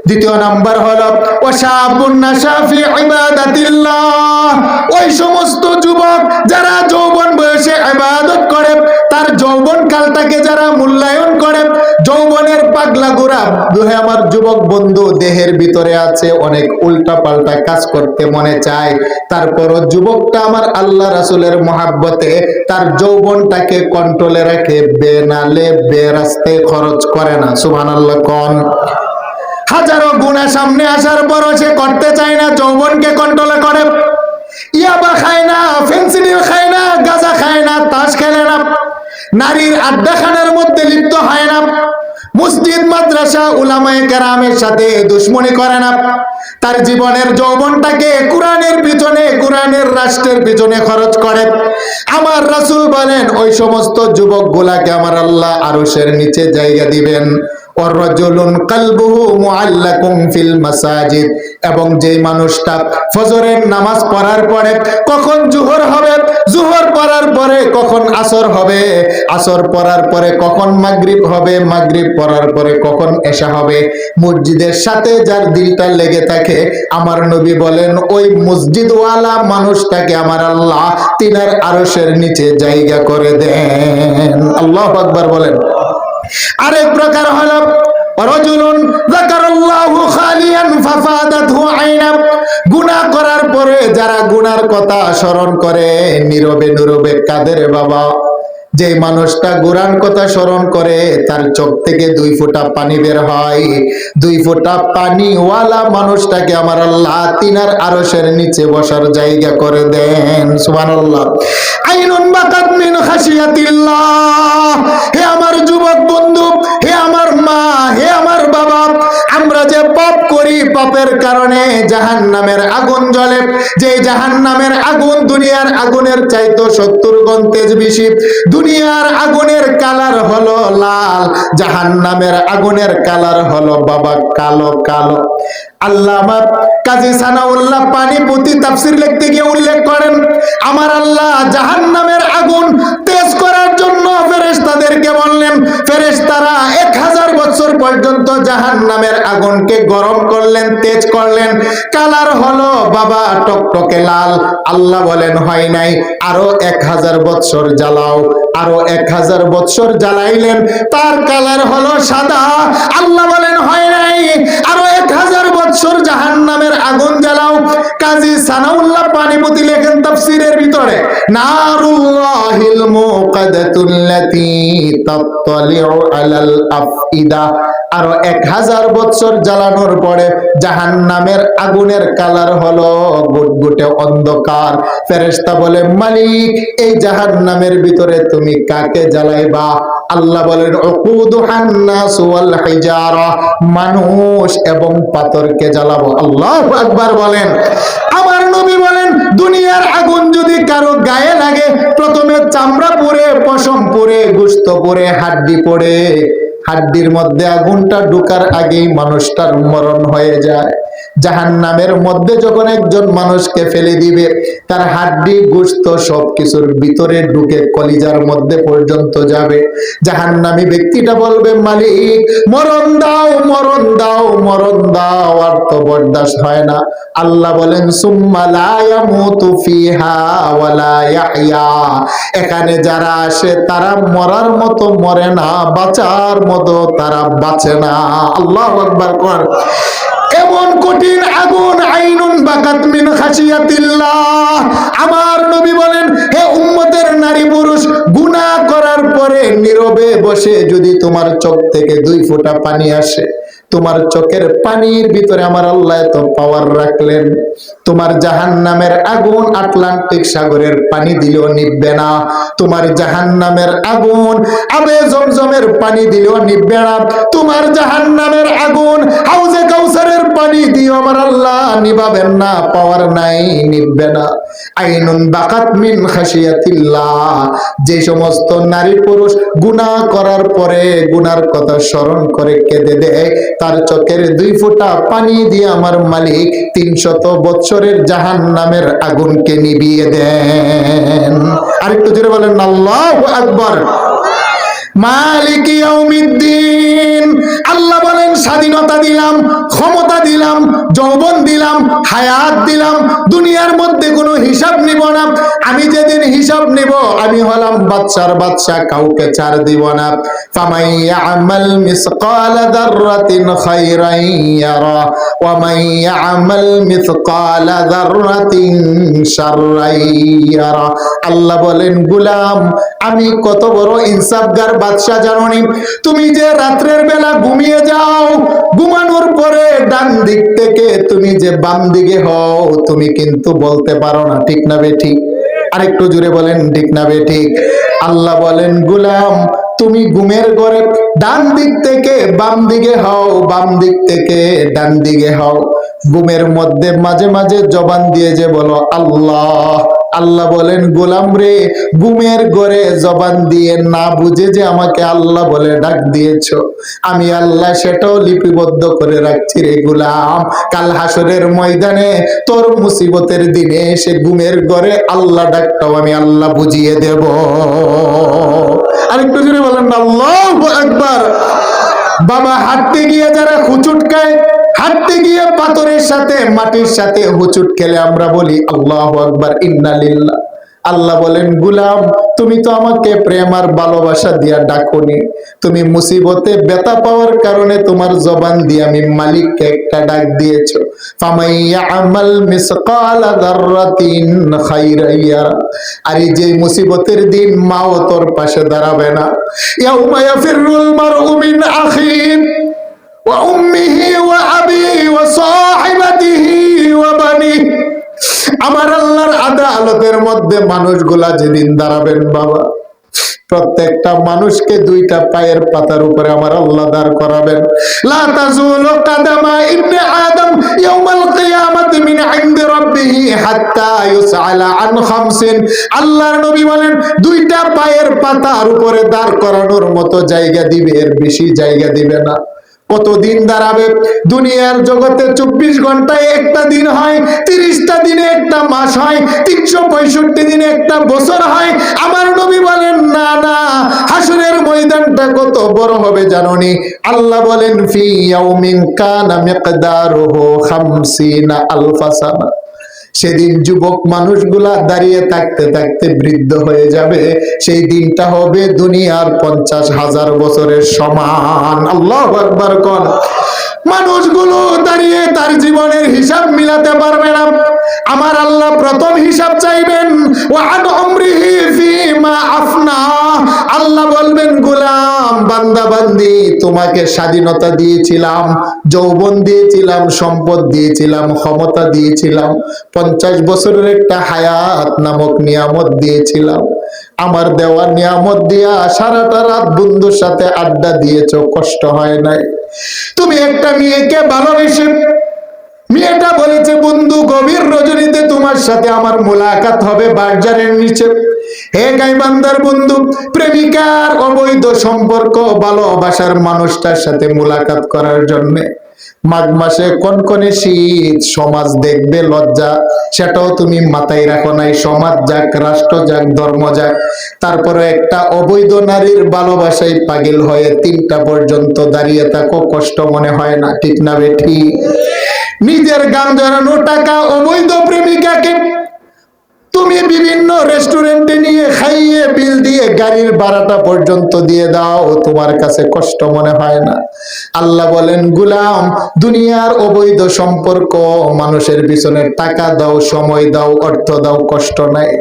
দ্বিতীয় নাম্বার হলো ওয়াশাবুন নাশা ফি ইবাদাতিল্লাহ, ওই সমস্ত যুবক যারা যৌবন বয়সে ইবাদত করে, তার যৌবন কালটাকে যারা মূল্যায়ন করে, যৌবনের পাগলা গোরা। হে আমার যুবক বন্ধু, দেহের ভিতরে আছে অনেক উল্টা পাল্টা কাজ করতে মনে চায়, তারপরও যুবকটা আমার আল্লাহ রাসূলের মহাব্বতে তার যৌবনটাকে কন্ট্রোলে রাখে, বেনালে বেরাস্তে খরচ করে না। সুবহানাল্লাহ কোন। হাজারো গুনাহ সামনে আসার পরও সে করতে চায় না, যৌবনকে কন্ট্রোলে করে। ইয়াবা খায় না, ফেন্সিডিল খায় না, গাঁজা খায় না, তাস খেলে না, নারীর আড্ডাখানার মধ্যে লিপ্ত হয় না, মসজিদ মাদ্রাসা উলামায়ে কেরামের সাথে দুশ্মনী করে না। তার জীবনের যৌবনটাকে কোরআনের পিছনে, কোরআনের রাষ্ট্রের পিছনে খরচ করে। আমার রাসূল বলেন ওই সমস্ত যুবকগুলাকে আমার আল্লাহ আরশের নিচে জায়গা দিবেন। ওয়াররাজুলুন কলবুহু মুআল্লাকুম ফিল মাসাজিদ, এবং যে মানুষটা ফজরের নামাজ পড়ার পরে কখন জোহর হবে, জোহর পড়ার পরে কখন আসর হবে, আসর পড়ার পরে কখন মাগরিব হবে, মাগরিব পড়ার পরে কখন এশা হবে, মসজিদের সাথে যার দিলটা লেগে থাকে, আমার নবী বলেন ওই মসজিদওয়ালা মানুষটাকে আমার আল্লাহ তিনার আরশের নিচে জায়গা করে দেন। আল্লাহু আকবার বলেন। আরেক প্রকার হলো রাজুলুন যাকারাল্লাহু খালিয়ান ফাফাদাতহু আইনা, গুনাহ করার পরে যারা গুনার কথা স্মরণ করে নীরবে নীরবে কাঁদে রে বাবা। যে মানুষটা গুনার কথা স্মরণ করে তার চোখ থেকে 2 ফোঁটা পানি বের হয়, 2 ফোঁটা পানিওয়ালা মানুষটাকে আমার আল্লাহ তিনার আরশের নিচে বসার জায়গা করে দেন। সুবহানাল্লাহ। আইনুন বাকাত মিন খাশিয়াতিল্লাহ। হে আমার যুবক বন্ধু, হে আমার মা, হে আমার বাবা, আমরা যে পাপ করি, পাপের কারণে জাহান্নামের আগুন জ্বলে। যে জাহান্নামের আগুন দুনিয়ার আগুনের চাইতো 70 গুণ তেজ বেশি। দুনিয়ার আগুনের কালার হলো লাল, জাহান্নামের আগুনের কালার হলো বাবা কালো কালো। আল্লামা কাজী সানাউল্লাহ পানিপতি তাফসীর লিখতে গিয়ে উল্লেখ করেন, আমার আল্লাহ জাহান্নামের আগুন তেজ করার জন্য ফেরেশতাদেরকে বললেন, ফেরেশতারা 1000 বছর পর্যন্ত জাহান্নামের আগুনকে গরম করলেন, তেজ করলেন, কালার হলো বাবা টকটকে লাল। আল্লাহ বলেন হয় নাই, আরো 1000 বছর জ্বালাও, আরো 1000 বছর জ্বালাইলেন, তার কালার হলো সাদা। আল্লাহ বলেন হয় নাই, আরো 1000 বছর জাহান্নামের আগুন জ্বালাও। কাজী সানাউল্লাহ পানিপতি লেখেন তাফসীরের ভিতরে, নারুল্লাহিল মুকাদাতুল্লাতী তাত্তালিউ আলাল আফইদা, আরো 1000 বছর জ্বালানোর পরে জাহান্নামের আগুনের কালার হলো গুটগুটে অন্ধকার। ফেরেশতা বলে, মালিক এই জাহান্নামের ভিতরে তুমি কাকে জ্বালাইবা? আল্লাহ বলেন, উকুদুহান নাস ওয়াল হিজারা, মানুষ এবং পাথরকে জ্বালাবো। আল্লাহু আকবার বলেন। আমার নবী বলেন, দুনিয়ার আগুন যদি কারো গায়ে লাগে, প্রথমে চামড়া পুড়ে, পশম পুড়ে, গোশত পুড়ে, হাড্ডি পড়ে। হাড্ডির মধ্যে আগুনটা ঢোকার আগেই মানুষটার মরণ হয়ে যায়। জাহান্নামের মধ্যে যখন একজন মানুষকে ফেলে দিবে, তার হাড্ডি গোশত সবকিছুর ভিতরে ঢুকে কলিজার মধ্যে পর্যন্ত যাবে। জাহান্নামী ব্যক্তিটা বলবে, মালিক মরণ দাও, মরণ দাও, মরণ দাও। আর তো বরদাস্ত হয় না। আল্লাহ বলেন, সুম্মা লা ইয়ামুতু ফিহা ওয়া লা ইয়াহইয়া, এখানে যারা আসে তারা মরার মতো মরে না, বাঁচার মতো তারা বাঁচে না। আল্লাহু আকবার কর। এমন কঠিন আগুন, আইনুন বাকাত মিন খাশিয়াতিল্লাহ। আমার নবী বলেন, হে উম্মতের নারী পুরুষ, গুনাহ করার পরে নীরবে বসে যদি তোমার চোখ থেকে 2 ফোঁটা পানি আসে, তোমার চোখের পানির ভিতরে আমার আল্লাহ এত পাওয়ার রাখলেন, তোমার জাহান্নামের আগুন আটলান্টিক সাগরের পানি দিলেও নিভবে না। তোমার জাহান্নামের আগুন আবে জমজমের পানি দিলেও নিভবে না। তোমার জাহান্নামের আগুন হাউজে কাউসারের পানি দিও আমার আল্লাহ নিভাবেন না, পাওয়ার নাই, নিভবে না। আইনুন বাকাত মিন খাশিয়াতিল্লাহ। যে সমস্ত নারী পুরুষ গুনাহ করার পরে গুনার কথা স্মরণ করে কেঁদে দেয়, তার চোখের 2 ফোঁটা পানি দিয়ে আমার মালিক 300 বছরের জাহান্নামের আগুনকে নিভিয়ে দেন। আরেকটু জোরে বলেন আল্লাহু আকবার। মালিক ইয়াউমিদ্দিন। আল্লাহ বলেন, স্বাধীনতা দিলাম, ক্ষমতা দিলাম, যৌবন দিলাম, হায়াত দিলাম, দুনিয়ার মধ্যে কোনো হিসাব নিব না। আমি যেদিন হিসাব নিব, আমি হলাম বাদশার বাদশা, কাউকে ছাড় দিব না। ফামান ইয়ামাল মিসকালা যাররাতিন খায়রান ইয়ারা ওয়া মান ইয়ামাল মিসকালা যাররাতিন শাররান ইয়ারা। আল্লাহ বলেন, গোলাম আমি কত বড় ইনসাফগার বাদশা জানোনি? তুমি যে রাত্রের বেলা ঘুমিয়ে যাও, ঘুমানোর পরে ডান দিক থেকে তুমি যে বাম দিকে হও, তুমি কিন্তু বলতে পারো না, ঠিক না বেঠিক? আরেকটু জোরে বলেন, ঠিক না বেঠিক? আল্লাহ বলেন, গোলাম তুমি ঘুমের ঘরে ডান দিক থেকে বাম দিকে হও, বাম দিক থেকে ডান দিকে হও, ঘুমের মধ্যে মাঝে মাঝে জবান দিয়ে যে বলো আল্লাহ। আল্লাহ বলেন, গোলাম রে, ঘুমের ঘরে জবান দিয়ে না বুঝে যে আমাকে আল্লাহ বলে ডাক দিয়েছো, আমি আল্লাহ সেটাও লিপিবদ্ধ করে রাখছি রে গোলাম। কাল হাসরের ময়দানে তোর মুসিবতের দিনে সে ঘুমের ঘরে আল্লাহ ডাকটাও আমি আল্লাহ বুঝিয়ে দেব। আরেকটু জোরে বলেন আল্লাহু আকবার। বাবা হাঁটতে গিয়ে যারা হুচুট খায়, হাঁটতে গিয়ে পাথরের সাথে মাটির সাথে হুচুট খেলে আমরা বলি আল্লাহু আকবার, ইন্না লিল্লাহ। আল্লাহ বলেন, গোলাম তুমি তো আমাকে প্রেম আর ভালোবাসা দিয়া ডাকোনি, তুমি মুসিবতে ব্যথা পাওয়ার কারণে তোমার জবান দিয়ে আমি মালিককে একটা ডাক দিয়েছো। ফামান ইয়ামাল মিসকালা যাররাতিন খায়রান ইয়ারা। আর এই যে মুসিবতের দিন মাও তোর পাশে দাঁড়াবে না। ইয়াউমা ইয়াফিরুল মারউ মিন আখিহি ওয়া উম্মিহি ওয়া আবিহি ওয়া সাহিবাতিহি ওয়া বানিহি। আমার আল্লাহর আদালতের মধ্যে মানুষগুলা যেদিন দাঁড়াবেন বাবা, প্রত্যেকটা মানুষকে 2টা পায়ের পাতার উপরে আমার আল্লাহ দাঁড় করাবেন। লা তাজুলু কাদামা ইবনে আদম ইয়াউমাল কিয়ামাতি মিন ইনদি রাব্বিহি হাত্তা ইউসআলা আন খামসিন। আল্লাহর নবী বলেন, 2টা পায়ের পাতার উপরে দাঁড় করানোর মতো জায়গা দিবে, এর বেশি জায়গা দিবে না। কতদিন দাঁড়াবে? দুনিয়ার জগতে 24 ঘন্টায় একটা দিন হয়, 30টা দিনে একটা মাস হয়, 365 দিনে একটা বছর হয়। আমার নবী বলেন, না না, হাসরের ময়দানটা কত বড় হবে জানোনি? আল্লাহ বলেন, ফি ইয়াউমিন কানা মিকদারুহু 50 আলফা সানা। সেদিন যুবক মানুষগুলা দাঁড়িয়ে থাকতে থাকতে বৃদ্ধ হয়ে যাবে। সেই দিনটা হবে দুনিয়ার 50,000 বছরের সমান। আল্লাহু আকবার কোন। মানুষগুলো দাঁড়িয়ে তার জীবনের হিসাব মিলাতে পারবে না। আমার আল্লাহ প্রথম হিসাব চাইবেন, ওয়া আন উমরিহি ফিমা আফনা। আল্লাহ বলবেন, গোলাম বান্দা বান্দি, তোমাকে স্বাধীনতা দিয়েছিলাম, যৌবন দিয়েছিলাম, সম্পদ দিয়েছিলাম, ক্ষমতা দিয়েছিলাম, 50 বছরের একটা হায়াত নামক নিয়ামত দিয়েছিলাম। আমার দেওয়া নিয়ামত দিয়া সারাটা রাত বন্ধুর সাথে আড্ডা দিয়েছো, কষ্ট হয় নাই? তুমি একটা মেয়েকে ভালোবেসে, মেয়েটা বলেছে বন্ধু গভীর রজনীতে তোমার সাথে আমার মোলাকাত হবে বাজারের নিচে। হে গাইবান্দার বন্ধু, প্রেমিকার অবৈধ সম্পর্ক ভালোবাসার মানুষটার সাথে মোলাকাত করার জন্য মাঘ মাসে কনকনে শীত, সমাজ দেখবে লজ্জা, সেটাও তুমি মাথায় রাখো নাই। সমাজ যাক, রাষ্ট্র যাক, ধর্ম যাক, তারপরে একটা অবৈধ নারীর ভালোবাসায় পাগল হয়ে 3টা পর্যন্ত দাঁড়িয়ে থাকো, কষ্ট মনে হয় না? ঠিক না বেঠি? নিজের গান জড়ানো টাকা অবৈধ প্রেমিকাকে তুমি বিভিন্ন রেস্টুরেন্টে নিয়ে খাইয়ে বিল দিয়ে গাড়ির ভাড়াটা পর্যন্ত দিয়ে দাও, তোমার কাছে কষ্ট মনে হয় না? আল্লাহ বলেন গোলাম, দুনিয়ার অবৈধ সম্পর্ক, মানুষের পিছনে টাকা দাও, সময় দাও, অর্থ দাও, কষ্ট নাই।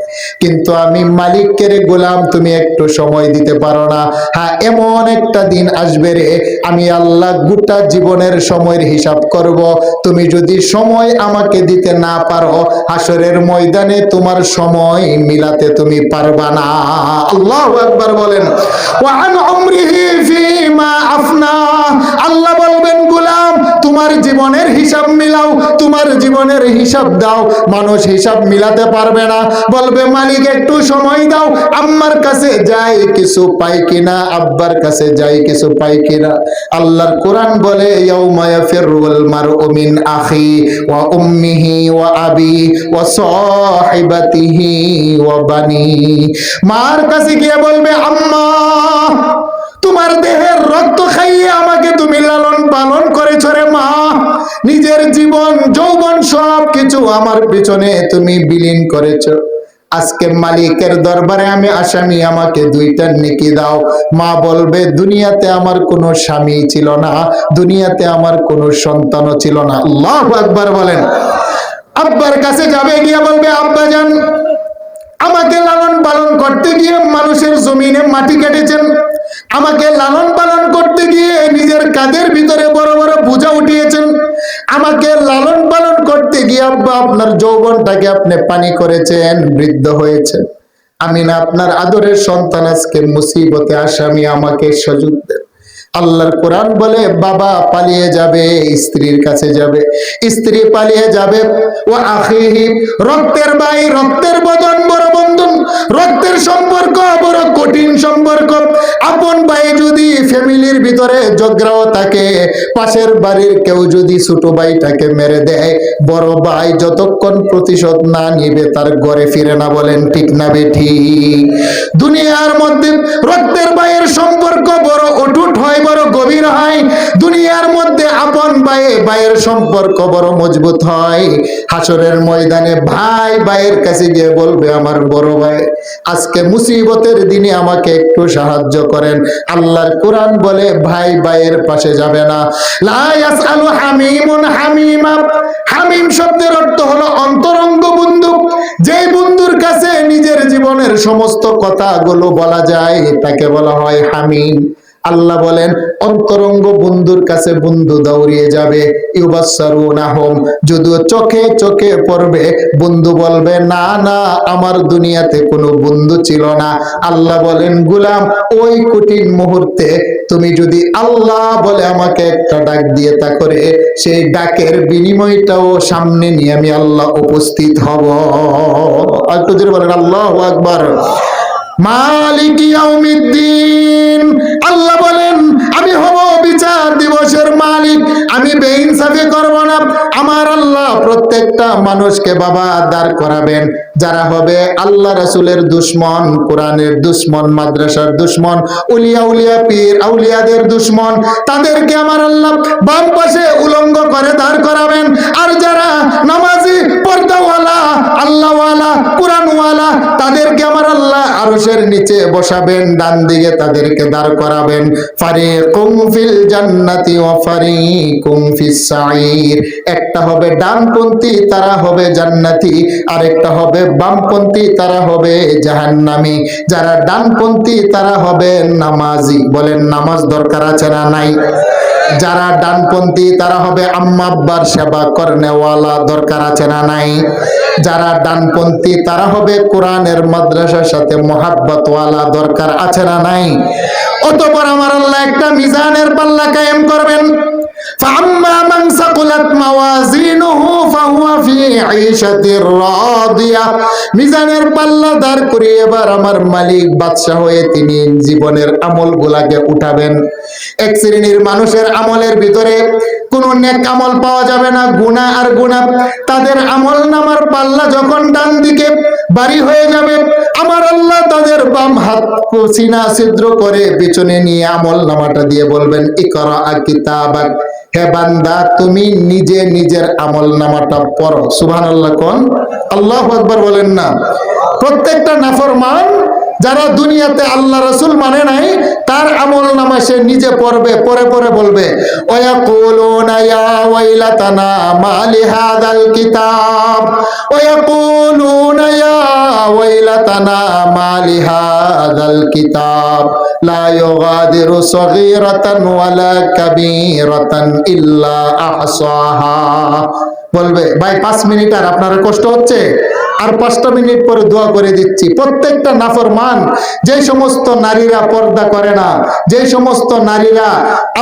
কিন্তু আমি মালিককে রে গোলাম, তুমি একটু সময় দিতে পারো না? হ্যাঁ, এমন একটা দিন আসবে রে, আমি আল্লাহ গোটা জীবনের সময়ের হিসাব করব। তুমি যদি সময় আমাকে দিতে না পারো, হাসরের ময়দানে তোমার সময় মিলাতে তুমি পারবা না। আল্লাহু আকবার বলেন। ওয়া আন উমরিহি ফিমা আফনা, আল্লাহ বলবেন গোলাম তোমার জীবনের হিসাব মিলাও, তোমার জীবনের হিসাব দাও। মানুষ হিসাব মিলাতে পারবে না, বলবে মালিক একটু সময় দাও, আম্মার কাছে যাই কিছু পাই কিনা, আব্বার কাছে যাই কিছু পাই কিনা। আল্লাহর কোরআন বলে ইয়াউমা ইয়াফিরুল মারউ মিন আখি ওয়া উম্মিহি ওয়া আবি ওয়া সাহিবাতিহি ওয়া বানি। মার কাছে গিয়ে বলবে আম্মা, তোমার দেহের রক্ত খাইয়ে আমাকে তুমি লালন পালন করেছো রে মা, নিজের জীবন যৌবন সব কিছু আমার পিছনে তুমি বিলীন করেছো। আজকে মালিকের দরবারে আমি আসামি, আমাকে 2টা নেকি দাও। মা বলবে দুনিয়াতে আমার কোনো স্বামী ছিল না, দুনিয়াতে আমার কোনো সন্তানও ছিল না। আল্লাহু আকবার বলেন। আব্বার কাছে যাবে, গিয়ে বলবে আব্বা জান, আমাকে লালন পালন করতে গিয়ে মানুষের জমিনে মাটি কেটেছেন, আমাকে লালন পালন করতে গিয়ে নিজের কাঁধের ভিতরে বড় বড় বোঝা উঠিয়েছেন, আমাকে লালন পালন করতে গিয়ে আব্বা আপনার যৌবনটাকে আপনি পানি করেছেন, বৃদ্ধ হয়েছেন। আমি না আপনার আদরের সন্তান, আজকে মুসিবতে আসামি, আমাকে সুযোগ দেন। আল্লাহর কোরআন বলে বাবা পালিয়ে যাবে, স্ত্রীর কাছে যাবে, স্ত্রী পালিয়ে যাবে, ও আখিহি, রক্তের ভাই, রক্তের বদন, বড় বন্ধন, রক্তের সম্পর্ক বড় কঠিন সম্পর্ক। আপন ভাই যদি ফ্যামিলির ভিতরে ঝগড়াও থাকে, পাশের বাড়ির কেউ যদি ছোট ভাইটাকে মেরে দেয়, বড় ভাই যতক্ষণ প্রতিশোধ না নিবে তার ঘরে ফিরে না। বলেন ঠিক না বেঠি? দুনিয়ার মধ্যে রক্তের ভাইয়ের সম্পর্ক বড় অটুট হয়, বড় গভীর হয়। দুনিয়ার মধ্যে আপন ভাইয়ের সম্পর্ক বড় মজবুত হয়। হাসরের ময়দানে ভাই ভাইয়ের কাছে গিয়ে বলবে আমার বড় ভাই, আজকে মুসিবতের দিনে আমাকে একটু সাহায্য করেন। আল্লাহর কোরআন বলে ভাই ভাইয়ের পাশে যাবে না। লা ইয়াসআলু হামিমুন হামিমা, হামিম শব্দের অর্থ হলো অন্তরঙ্গ বন্ধু। যে বন্ধুর কাছে নিজের জীবনের সমস্ত কথাগুলো বলা যায় তাকে বলা হয় হামিম। আল্লাহ বলেন অন্তরঙ্গ বন্ধুর কাছে বন্ধু দৌড়িয়ে যাবে, ইউবাসসারুনাহুম, যদিও চোখে চোখে পড়বে, বন্ধু বলবে না না আমার দুনিয়াতে কোনো বন্ধু ছিল না। আল্লাহ বলেন গোলাম, ওই কঠিন মুহূর্তে তুমি যদি আল্লাহ বলে আমাকে একটা ডাক দিয়ে তা করে, সেই ডাকের বিনিময়টাও সামনে নিয়ে আমি আল্লাহ উপস্থিত হব। একটু জোরে বলেন আল্লাহু আকবার। মালিক ইয়াউমিদ্দিন, আল্লাহ বলেন আমি হব বিচার দিবসের মালিক, আমি বেইনসাফি করব না। আমার আল্লাহ প্রত্যেকটা মানুষকে বাবা দাঁড় করাবেন, যারা হবে আল্লাহ রাসূলের দুশমন, কোরআনের দুশমন, মাদ্রাসার দুশমন, উলিয়া উলিয়া পীর আউলিয়াদের দুশমন, তাদেরকে আমার আল্লাহ বাম পাশে উলঙ্গ করে দাঁড় করাবেন। আর যারা নামাজি, পর্দাওয়ালা, আল্লাহওয়ালা, কোরআনওয়ালা, তাদেরকে আমার আল্লাহ আরশের নিচে বসাবেন, ডান দিকে তাদেরকে দাঁড় করাবেন। ফারিকুম ফিল জান্নাতি ওয়া ফারিকুম ফিস সাঈর। একটা হবে ডানপন্থী, তারা হবে জান্নাতি, আরেকটা হবে বামপন্থী, তারা হবে জাহান্নামী। যারা ডানপন্থী তারা হবে নামাজি। বলেন নামাজ দরকার আছে না নাই? যারা ডানপন্থী তারা হবে আম্মা আব্বার সেবা করনেওয়ালা, দরকার আছে না নাই? যারা ডানপন্থী তারা হবে কোরআনের মাদ্রাসার সাথে মোহাব্বতওয়ালা, দরকার আছে না নাই? অতঃপর আমার আল্লাহ একটা মিজানের পাল্লা কায়েম করবেন। فأما من ثقلت موازينه فهو في عيشة راضية। মিজানের পাল্লা দাঁড় করে এবার আমার মালিক বাদশা হয়ে তিনি জীবনের আমলগুলাকে উঠাবেন। এক শ্রেণীর মানুষের আমলের ভিতরে কোনো নেক আমল পাওয়া যাবে না, গুনাহ আর গুনাহ। তাদের আমল নামার পাল্লা যখন ডান দিকে বাড়ি হয়ে যাবে, আমার আল্লাহ তাদের বাম হাত সিনা ছিদ্র করে পিছনে নিয়ে আমল নামাটা দিয়ে বলবেন, ইকরা কিতাবাক, হে বান্দা তুমি নিজে নিজের আমল নামাটা পড়ো। সুবহানাল্লাহ কোন? আল্লাহু আকবার বলেন না? প্রত্যেকটা নাফরমান যারা দুনিয়াতে আল্লাহ রাসূল মানে নাই, তার আমল নামা সে নিজে পড়বে, পরে পরে বলবে, ওয়ায়াকুলুনা ইয়া ওয়াইলাতানা মা লিহাদাল কিতাব, ওয়ায়াকুলুনা ইয়া ওয়াইলাতানা মা লিহাদাল কিতাব লা ইউগাদিরু সগীরাতান ওয়ালা কাবীরাতান ইল্লা আহসাহা। বলবে ভাই 5 মিনিট আর আপনার কষ্ট হচ্ছে, আর 5টা মিনিট পরে দোয়া করে দিচ্ছি। প্রত্যেকটা নাফরমান, যে সমস্ত নারীরা পর্দা করে না, যে সমস্ত নারীরা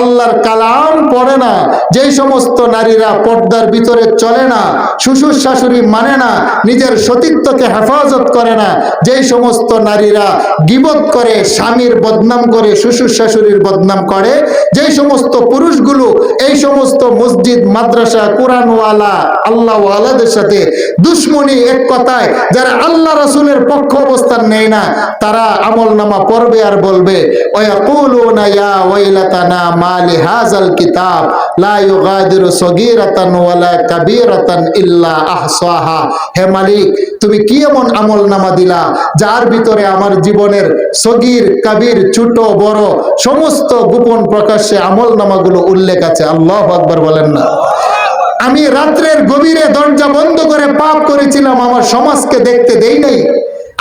আল্লাহর কালাম পড়ে না, যে সমস্ত নারীরা পর্দার ভিতরে চলে না, শ্বশুর শাশুড়ি মানে না, নিজের সতীত্বকে হেফাজত করে না, যে সমস্ত নারীরা গীবত করে, স্বামীর বদনাম করে, শ্বশুর শাশুড়ির বদনাম করে, যে সমস্ত পুরুষগুলো এই সমস্ত মসজিদ মাদ্রাসা কোরআনওয়ালা আল্লাহওয়ালাদের সাথে দুশ্মনী, এক কথায় যারা আল্লাহ রাসূলের পক্ষ অবস্থান নেয় না, তারা আমল নামা পড়বে আর বলবে, ওয়ায়াকুলুনা ইয়া ওয়াইলাতানা মা লিহাযাল কিতাব লা ইউগাদিরু সগীরাতান ওয়ালা কাবীরাতান ইল্লা আহসাহা। হে মালিক, তুমি কি এমন আমল নামা দিলা যার ভিতরে আমার জীবনের সগীর কাবীর ছোট বড় সমস্ত গোপন প্রকাশ্যে আমল নামাগুলো উল্লেখ আছে। আল্লাহু আকবার বলেন না? আমি রাত্রের গভীরে দরজা বন্ধ করে পাপ করেছিলাম, আমার সমাজকে দেখতে দেই নাই,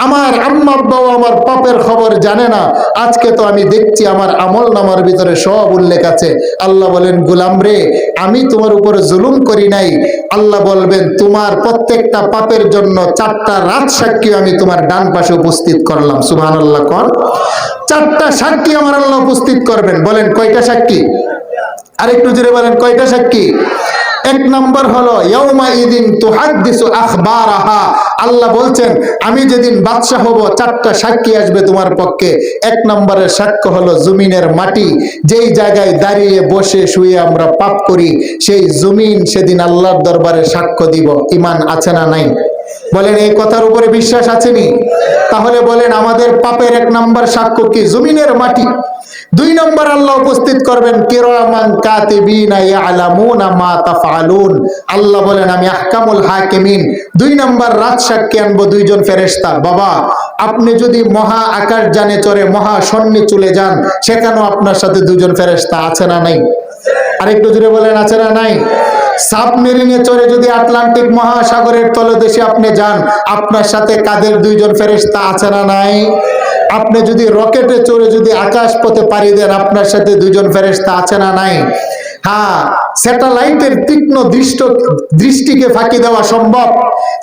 আমার আম্মা আব্বাও আমার পাপের খবর জানে না। আজকে তো আমি দেখছি আমার আমল নামার ভিতরে সব উল্লেখ আছে। আল্লাহ বলেন, গোলাম রে, আমি তোমার উপরে জুলুম করি নাই। আল্লাহ বলবেন, তোমার প্রত্যেকটা পাপের জন্য 4টা রাত সাক্ষী আমি তোমার ডান পাশে উপস্থিত করলাম। সুবহানাল্লাহ কোন? 4টা সাক্ষী আমার আল্লাহ উপস্থিত করবেন। বলেন কয়টা সাক্ষী? আরেকটু জোরে বলেন, কয়টা সাক্ষী? 1 নম্বর হলো ইয়াউমা ইদিন তুহাদ্দিসু আখবারাহা। আল্লাহ বলছেন, আমি যেদিন বাদশা হব 4টা সাক্ষী আসবে তোমার পক্ষে। 1 নম্বরের সাক্ষ্য হলো জমিনের মাটি, যেই জায়গায় দাঁড়িয়ে বসে শুয়ে আমরা পাপ করি, সেই জমিন সেদিন আল্লাহর দরবারে সাক্ষ্য দিব। ঈমান আছে না নাই? বলেন এই কথার উপরে বিশ্বাস আছে নি? তাহলে বলেন আমাদের পাপের 1 নম্বর সাক্ষ্য কি? জমিনের মাটি। 2 নম্বর আল্লাহ উপস্থিত করবেন কিরামান কাতিবিনা ইয়ালামুনা মা তাফআলুন। আল্লাহ বলেন, আমি আহকামুল হাকিমিন। 2 নম্বর রাত সাক্ষী আনবো 2 জন ফেরেশতা। বাবা, আপনি যদি মহা আকাশ জানে চড়ে মহা শূন্যে চলে যান, সেখানেও আপনার সাথে 2 জন ফেরেশতা আছে না নাই? আরেকটু জোরে বলেন, আছে না নাই? সাবমেরিনে চড়ে যদি আটলান্টিক মহাসাগরের তলদেশে আপনি যান, আপনার সাথে কাদের 2 জন ফেরেশতা আছে না নাই? আপনি যদি রকেটে চড়ে যদি আকাশ পথে পাড়ি দেন, আপনার সাথে 2 জন ফেরেশতা আছে না নাই? হ্যাঁ, স্যাটেলাইটের তীক্ষ্ণ দৃষ্টিকে ফাঁকি দেওয়া সম্ভব,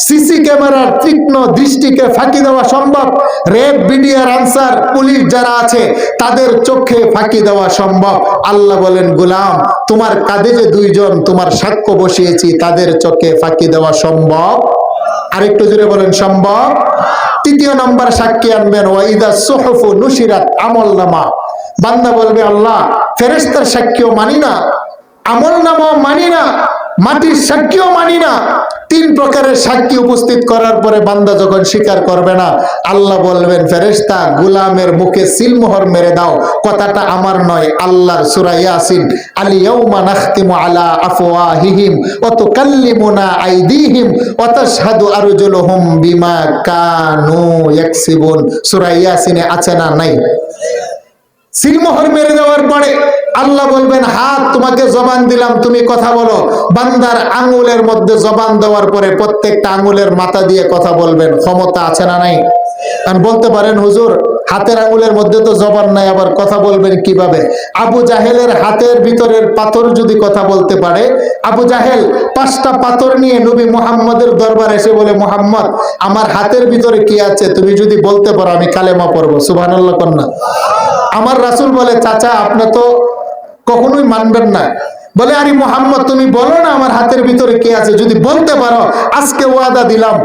সিসি ক্যামেরার তীক্ষ্ণ দৃষ্টিকে ফাঁকি দেওয়া সম্ভব, র্যাব, বিডিআর, আনসার, পুলিশ যারা আছে তাদের চোখে ফাঁকি দেওয়া সম্ভব। আল্লাহ বলেন, গোলাম, তোমার কাঁধে যে 2 জন তোমার সাক্ষ্য বসিয়েছি, তাদের চোখে ফাঁকি দেওয়া সম্ভব? আরেকটু জোরে বলেন, সম্ভব? 3 নম্বর সাক্ষী আনবেন ওয়াইদা সুহুফু নুশিরাত, আমলনামা। বান্দা বলবে, আল্লাহ, ফেরেশতার সাক্ষীও মানি না, আমলনামাও মানি না, মাটির সাক্ষীও মানি না, তিন প্রকারের সাক্ষী উপস্থিত করার পরে বান্দা যখন স্বীকার করবে না, আল্লাহ বলবেন ফেরেশতা গোলামের মুখে সিলমোহর মেরে দাও, কথাটা আমার নয়, আল্লাহর সূরা ইয়াসিন, আল ইয়াউমা নাখতিমু আলা আফওয়াহিহিম ওয়া তুকাল্লিমুনা আইদিহিম ওয়া তাশহাদু আরজুলুহুম বিমা কানু ইয়াকসিবুন। সূরা ইয়াসিনে আছে না নাই? সিলমোহর মেরে দেওয়ার পরে আল্লাহ বলবেন হাত তোমাকে জবান দিলাম, তুমি কথা বলো। বান্দার আঙ্গুলের মধ্যে জবান দেওয়ার পরে প্রত্যেকটা আঙ্গুলের মাথা দিয়ে কথা বলবেন, ক্ষমতা আছে না নাই? কারণ বলতে পারেন হুজুর হাতের আঙ্গুলের মধ্যে তো জবান নাই, আবার কথা বলবেন কিভাবে? আবু জাহেলের হাতের ভিতরের পাথর যদি কথা বলতে পারে, আবু জাহেল 5টা পাথর নিয়ে নবী মুহাম্মদের দরবারে এসে বলে, মুহাম্মদ আমার হাতের ভিতরে কি আছে তুমি যদি বলতে পারো আমি কালেমা পড়বো। সুবহানাল্লাহ কন্যা। আমার রাসূল বলে, চাচা আপনি তো কখনোই মানবেন না। বলে, আরে মুহাম্মদ তুমি বলো না আমার হাতের ভিতরে কি আছে, যদি বলতে পারো আজকে ওয়াদা দিলাম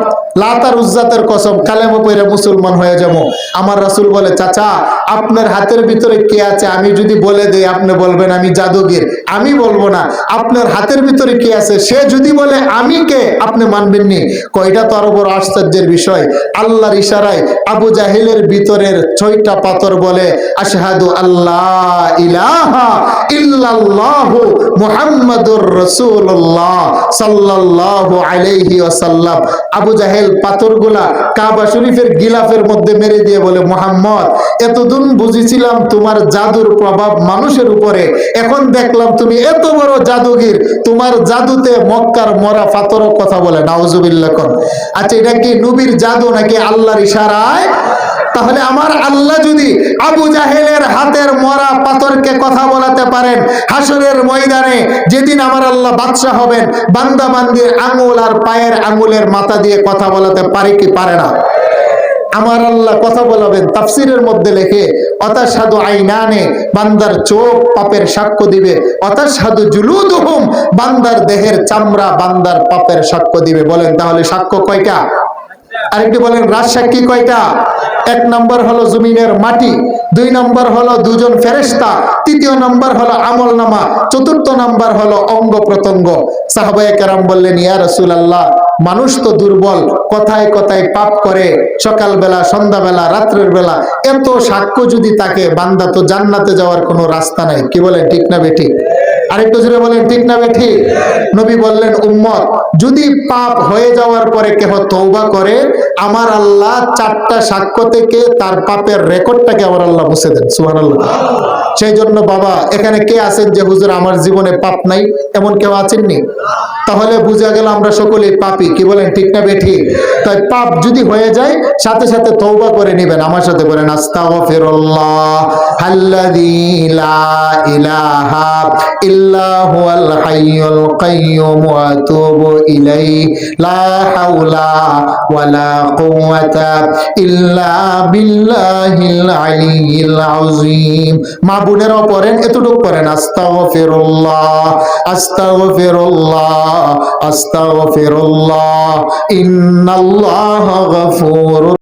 লাত আর উজ্জাতের কসম কালেমা পড়ে মুসলমান হয়ে যাবো। আমার রাসূল বলে, চাচা আপনার হাতের ভিতরে কি আছে আমি যদি বলে দেই আপনি বলবেন আমি জাদুগির, আমি বলবো না। আপনার হাতের ভিতরে কি আছে সে যদি বলে আমি কে, আপনি মানবেন নি। কয়টা তো আরো বড় আশ্চর্যের বিষয়, আল্লাহর ইশারায় আবু জাহেলের ভিতরের 6টা পাথর বলে আশহাদু আল্লাহ ইলাহা ইল্লাল্লাহু মুহাম্মাদুর রাসূলুল্লাহ সাল্লাল্লাহু আলাইহি ওয়াসাল্লাম। আবু জাহেল পাথরগুলা কাবা শরীফের গিলাফের মধ্যে মেরে দিয়ে বলে, মুহাম্মদ এতদিন বুঝেছিলাম তোমার জাদুর প্রভাব মানুষের উপরে, এখন দেখলাম তুমি এত বড় জাদুগির, তোমার জাদুতে মক্কার মরা পাথরও কথা বলে। নাউজুবিল্লাহ কোন। আচ্ছা এটা কি নবীর জাদু নাকি আল্লাহর ইশারায়? তাহলে আমার আল্লাহ যদি আবু জাহেলের হাতের মরা পাথরকে কথা বলাতে পারেন, হাসরের ময়দানে যেদিন আমার আল্লাহ বাদশা হবেন, বান্দা বান্দির আঙ্গুল আর পায়ের আঙ্গুলের মাথা দিয়ে কথা বলাতে পারে কি পারে না? আমার আল্লাহ কথা বলাবেন। তাফসিরের মধ্যে লেখে অতাশহাদু আইনানে, বান্দার চোখ পাপের সাক্ষ্য দিবে। অতাশহাদু জুলুদুহুম, বান্দার দেহের চামড়া বান্দার পাপের সাক্ষ্য দিবে। বলেন তাহলে সাক্ষ্য কয়টা? আরেকটি বলেন রাজসাক্ষী কয়টা? 1 নম্বর হলো জমিনের মাটি, 2 নম্বর হলো 2জন ফেরেশতা, 3য় নম্বর হলো আমলনামা, 4র্থ নম্বর হলো অঙ্গ প্রত্যঙ্গ। সাহাবায়ে কেরাম বললেন, ইয়া রাসূলুল্লাহ মানুষ তো দুর্বল, কথায় কথায় পাপ করে, সকালবেলা সন্ধ্যাবেলা রাত্রের বেলা, এত সাক্ষ্য যদি থাকে বান্দা তো জান্নাতে যাওয়ার কোনো রাস্তা নাই। কি বলেন ঠিক না বেঠিক? আরেকটু জোরে বলেন ঠিক না বেঠিক? নবী বললেন, উম্মত যদি পাপ হয়ে যাওয়ার পরে কেহ তওবা করে, আমার আল্লাহ 4টা সাক্ষ্য থেকে তার পাপের রেকর্ডটাকে আমার আল্লাহ মুছে দেন। সুবহানাল্লাহ। সেই জন্য বাবা এখানে কে আছেন যে হুজুর আমার জীবনে পাপ নাই, এমন কেউ আছেননি? তাহলে বুঝা গেল আমরা সকলেই পাপী। কি বলেন ঠিক না বেঠিক? তাই পাপ যদি হয়ে যায় সাথে সাথে তওবা করে নেবেন। আমার সাথে বলেন আস্তাগফিরুল্লাহ আল্লাযী লা ইলাহা ইল্লা হুয়াল হাইয়ুল কাইয়্যুম ওয়া আতুবু ইলাইহি লা হাওলা ওয়ালা কুওয়াতা ইল্লা বিল্লাহিল আলিয়্যিল আযীম। মা বোনেরাও পড়েন, এতটুকু পড়েন আস্তাগফিরুল্লাহ আস্তাগফিরুল্লাহ আস্তাগফিরুল্লাহ ইন্নাল্লাহা গফুরুর